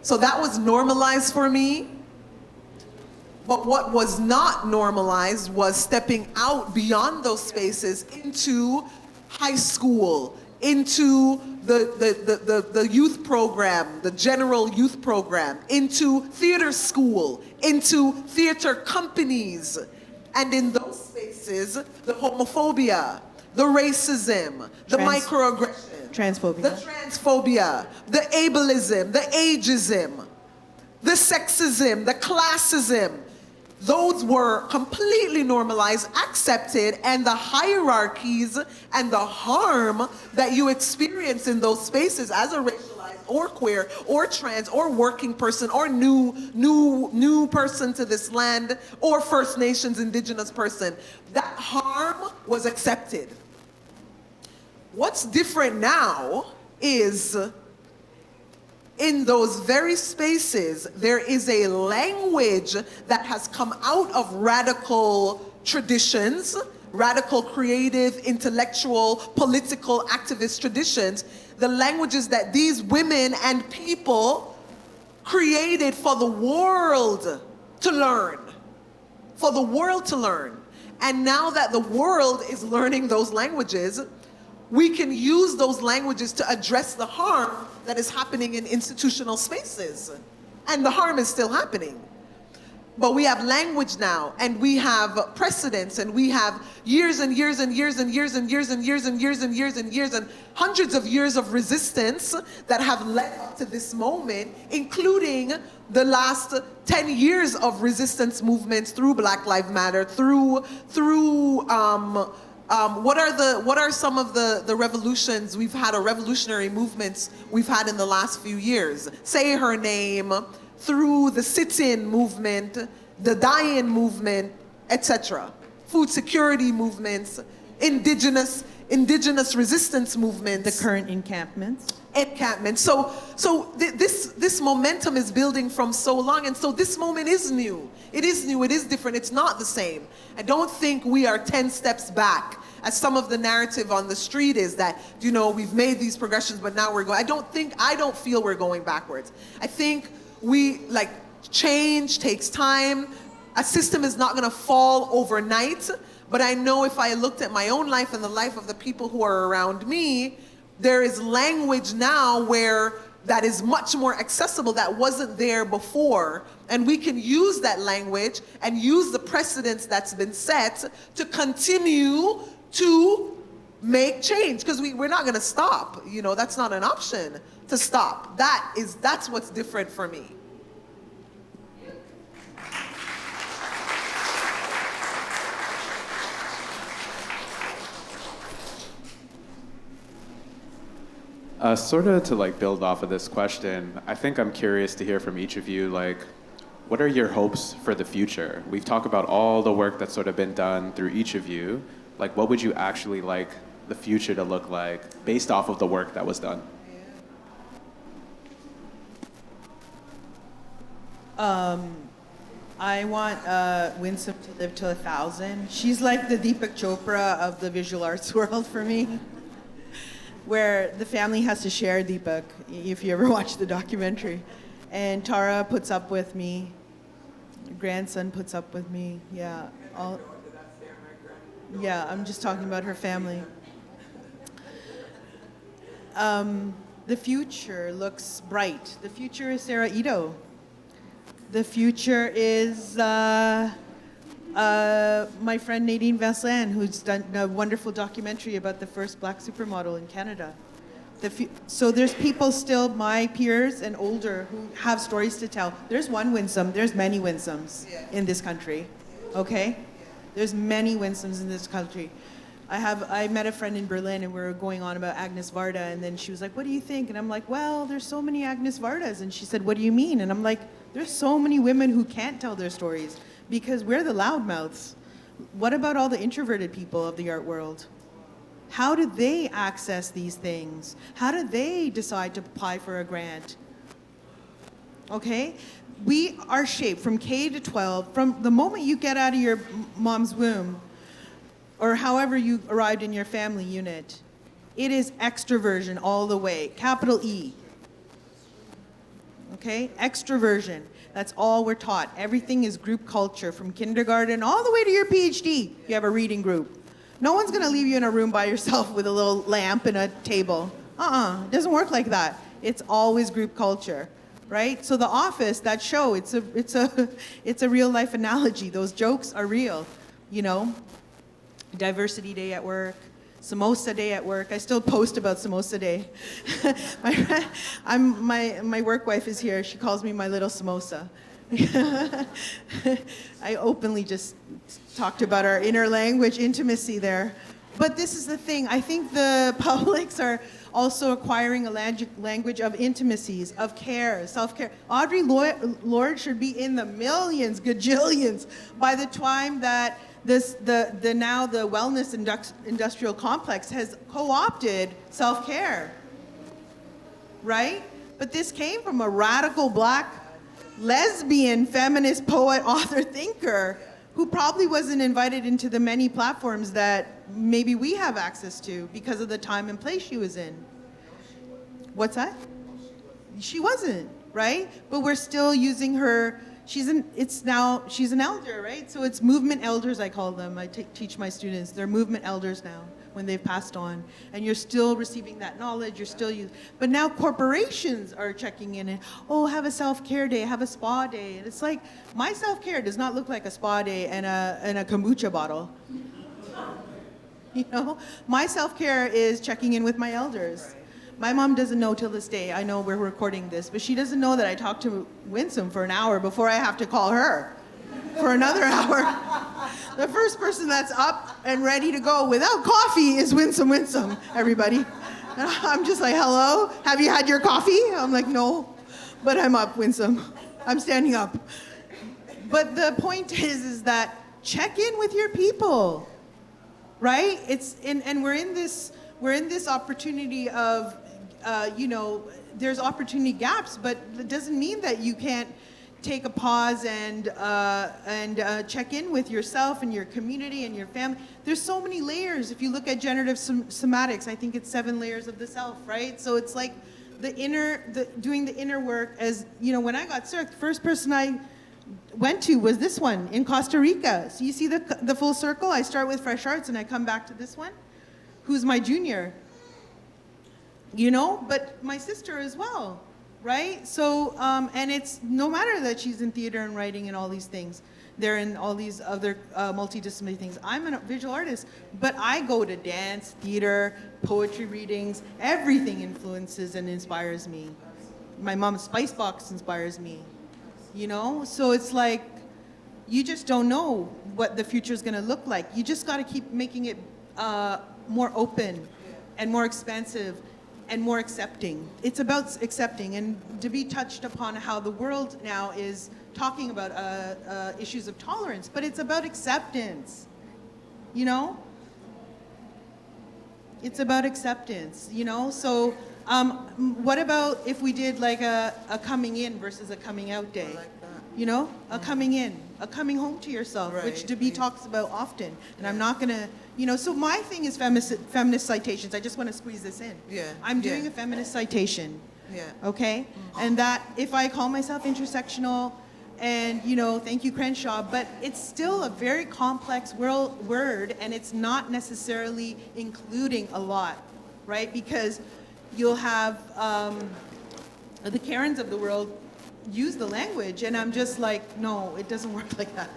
So that was normalized for me. But what was not normalized was stepping out beyond those spaces into high school, into the youth program, the general youth program, into theater school, into theater companies. And in those spaces, the homophobia, the racism, the microaggression, transphobia, the ableism, the ageism, the sexism, the classism, those were completely normalized, accepted, and the hierarchies and the harm that you experience in those spaces as a racialized or queer or trans or working person or new person to this land or First Nations indigenous person, that harm was accepted. What's different now is in those very spaces, there is a language that has come out of radical traditions, radical creative, intellectual, political, activist traditions, the languages that these women and people created for the world to learn, for the world to learn. And now that the world is learning those languages, we can use those languages to address the harm that is happening in institutional spaces. And the harm is still happening. But we have language now, and we have precedents, and we have years and years and years and years and years and years and years and years and years and hundreds of years of resistance that have led up to this moment, including the last 10 years of resistance movements through Black Lives Matter, through what are some of the revolutions we've had, or revolutionary movements we've had in the last few years? Say Her Name, through the sit-in movement, the die-in movement, etc. Food security movements, indigenous resistance movements. The current encampments. So this momentum is building from so long, and so this moment is new. It is new, it is different, it's not the same. I don't think we are 10 steps back, as some of the narrative on the street is that, you know, we've made these progressions, but now we're going. I don't feel we're going backwards. I think change takes time. A system is not gonna fall overnight, but I know if I looked at my own life and the life of the people who are around me, there is language now where that is much more accessible that wasn't there before. And we can use that language and use the precedence that's been set to continue to make change, because we're not gonna stop. You know, that's not an option to stop. That's what's different for me. Sort of to build off of this question, I think I'm curious to hear from each of you, what are your hopes for the future? We've talked about all the work that's sort of been done through each of you. What would you actually like the future to look like based off of the work that was done? I want Winsom to live to 1,000. She's like the Deepak Chopra of the visual arts world for me, where the family has to share Deepak, if you ever watch the documentary. And Tara puts up with me. Grandson puts up with me. Yeah. Yeah, I'm just talking about her family. The future looks bright. The future is Sarah Ito. The future is my friend Nadine Vasselin, who's done a wonderful documentary about the first black supermodel in Canada. So there's people still, my peers and older, who have stories to tell. There's one Winsom, there's many Winsoms in this country, okay? There's many Winsoms in this country. I met a friend in Berlin and we were going on about Agnes Varda, and then she was like, what do you think? And I'm like, well, there's so many Agnes Vardas. And she said, what do you mean? And I'm like, there's so many women who can't tell their stories because we're the loudmouths. What about all the introverted people of the art world? How do they access these things? How do they decide to apply for a grant? Okay? We are shaped from K to 12, from the moment you get out of your mom's womb, or however you arrived in your family unit. It is extroversion all the way, capital E. Okay? Extroversion. That's all we're taught. Everything is group culture from kindergarten all the way to your PhD. You have a reading group. No one's gonna leave you in a room by yourself with a little lamp and a table. It doesn't work like that. It's always group culture, right? So The Office, that show, it's a real life analogy. Those jokes are real, you know? Diversity Day at work, Samosa Day at work. I still post about Samosa Day. My work wife is here. She calls me my little samosa. I openly just talked about our inner language intimacy there. But this is the thing. I think the publics are also acquiring a language of intimacies, of care, self-care. Audre Lorde should be in the millions, gajillions, by the time that now the wellness industrial complex has co-opted self-care, right? But this came from a radical black lesbian feminist poet, author, thinker who probably wasn't invited into the many platforms that maybe we have access to because of the time and place she was in. What's that? She wasn't, right? But we're still using her. She's an elder, right? So it's movement elders, I call them. I teach my students. They're movement elders now when they've passed on. And you're still receiving that knowledge, you're still using. But now corporations are checking in and, have a self-care day, have a spa day. And it's like, my self-care does not look like a spa day and a kombucha bottle. You know? My self-care is checking in with my elders. My mom doesn't know till this day. I know we're recording this, but she doesn't know that I talked to Winsom for an hour before I have to call her for another hour. The first person that's up and ready to go without coffee is Winsom Winsom, everybody. And I'm just like, hello, have you had your coffee? I'm like, no, but I'm up, Winsom. I'm standing up. But the point is that check in with your people, right? And we're in this opportunity of, there's opportunity gaps, but it doesn't mean that you can't take a pause and check in with yourself and your community and your family. There's so many layers. If you look at generative somatics, I think it's 7 layers of the self, right? So it's like doing the inner work. As you know, when I got sick, the first person I went to was this one in Costa Rica. So you see the full circle? I start with Fresh Arts and I come back to this one, who's my junior. But my sister as well, right? So, and it's no matter that she's in theater and writing and all these things, they're in all these other multidisciplinary things. I'm a visual artist, but I go to dance, theater, poetry readings, everything influences and inspires me. My mom's spice box inspires me, So it's like, you just don't know what the future is gonna look like. You just gotta keep making it more open and more expansive and more accepting. It's about accepting, and to be touched upon how the world now is talking about issues of tolerance, but it's about acceptance, It's about acceptance, So what about if we did like a coming in versus a coming out day? A coming in, a coming home to yourself, right, which Debbie talks about often. And I'm not gonna, so my thing is feminist citations. I just want to squeeze this in. Yeah. I'm doing a feminist citation. Yeah. Okay? And that, if I call myself intersectional, and, thank you, Crenshaw, but it's still a very complex word, and it's not necessarily including a lot, right? Because you'll have the Karens of the world use the language, and I'm just like, no, it doesn't work like that.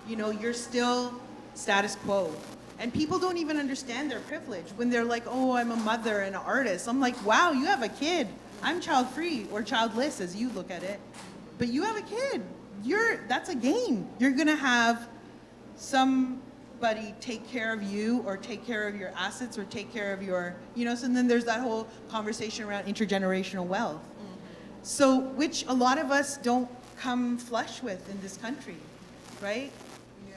You know, you're still status quo. And people don't even understand their privilege when they're like, oh, I'm a mother and an artist. I'm like, wow, you have a kid. I'm child-free or childless as you look at it. But you have a kid. That's a gain. You're gonna have somebody take care of you or take care of your assets or take care of your, you know, so then there's that whole conversation around intergenerational wealth. So, which a lot of us don't come flush with in this country, right? Yeah.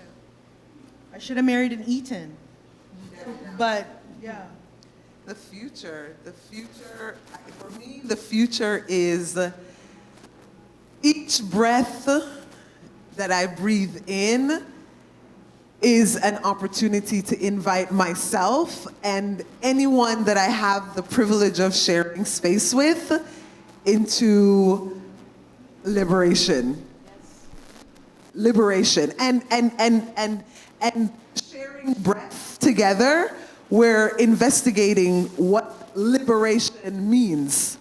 I should have married an Eaton. But, yeah. The future, for me, the future is each breath that I breathe in is an opportunity to invite myself and anyone that I have the privilege of sharing space with into liberation. Liberation. And sharing breath together, we're investigating what liberation means.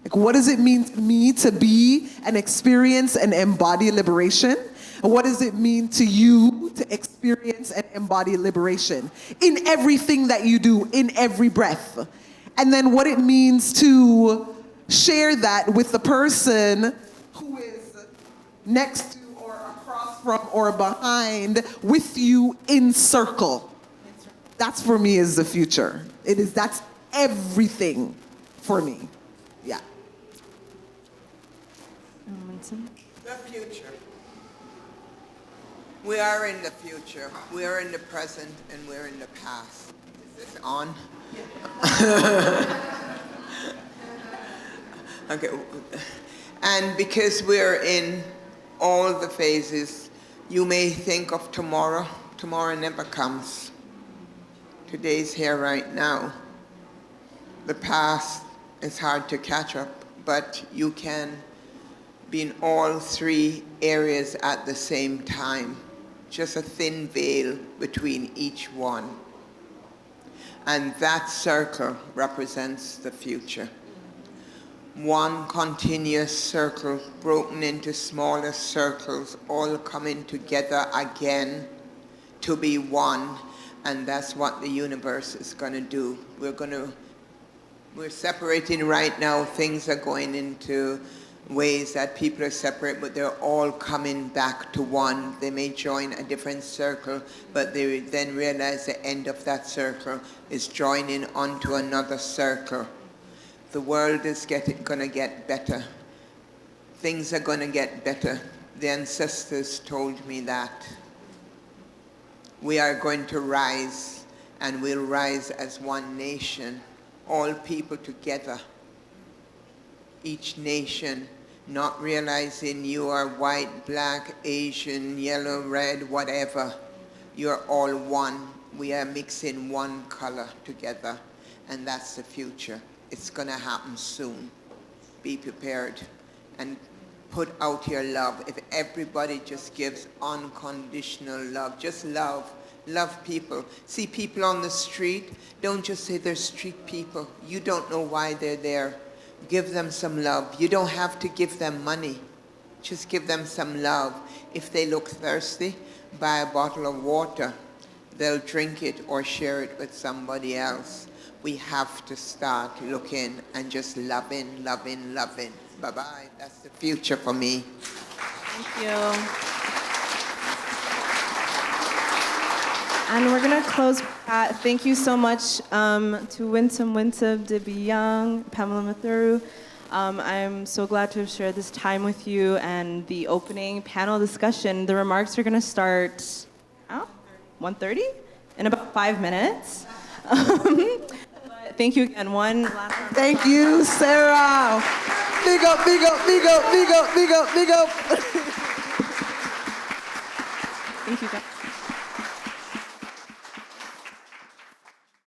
Like, what does it mean to me to be and experience and embody liberation? And what does it mean to you to experience and embody liberation in everything that you do, in every breath? And then what it means to share that with the person who is next to or across from or behind with you in circle. That's for me is the future. That's everything for me. Yeah. The future. We are in the future. We are in the present and we're in the past. Is this on? Okay. And because we're in all the phases, you may think of tomorrow. Tomorrow never comes. Today's here right now. The past is hard to catch up, but you can be in all three areas at the same time. Just a thin veil between each one. And that circle represents the future. One continuous circle broken into smaller circles, all coming together again to be one. And that's what the universe is going to do. We're separating right now. Things are going into ways that people are separate, but they're all coming back to one. They may join a different circle, but they then realize the end of that circle is joining onto another circle. The world is going to get better. Things are going to get better. The ancestors told me that. We are going to rise, and we'll rise as one nation, all people together. Each nation, not realizing you are white, black, Asian, yellow, red, whatever. You're all one. We are mixing one color together, and that's the future. It's going to happen soon. Be prepared and put out your love. If everybody just gives unconditional love, just love. Love people. See people on the street, don't just say they're street people. You don't know why they're there. Give them some love. You don't have to give them money. Just give them some love. If they look thirsty, buy a bottle of water. They'll drink it or share it with somebody else. We have to start looking and just loving, loving, loving. Bye-bye. That's the future for me. Thank you. And we're going to close with that. Thank you so much to Winsom Winsom, Biennial, Pamila Matharu. I'm so glad to have shared this time with you and the opening panel discussion. The remarks are going to start 1:30 in about 5 minutes. Thank you again. One last round. Thank you, Sarah. Big up, big up, big up, big up, big up, big up. Thank you, guys.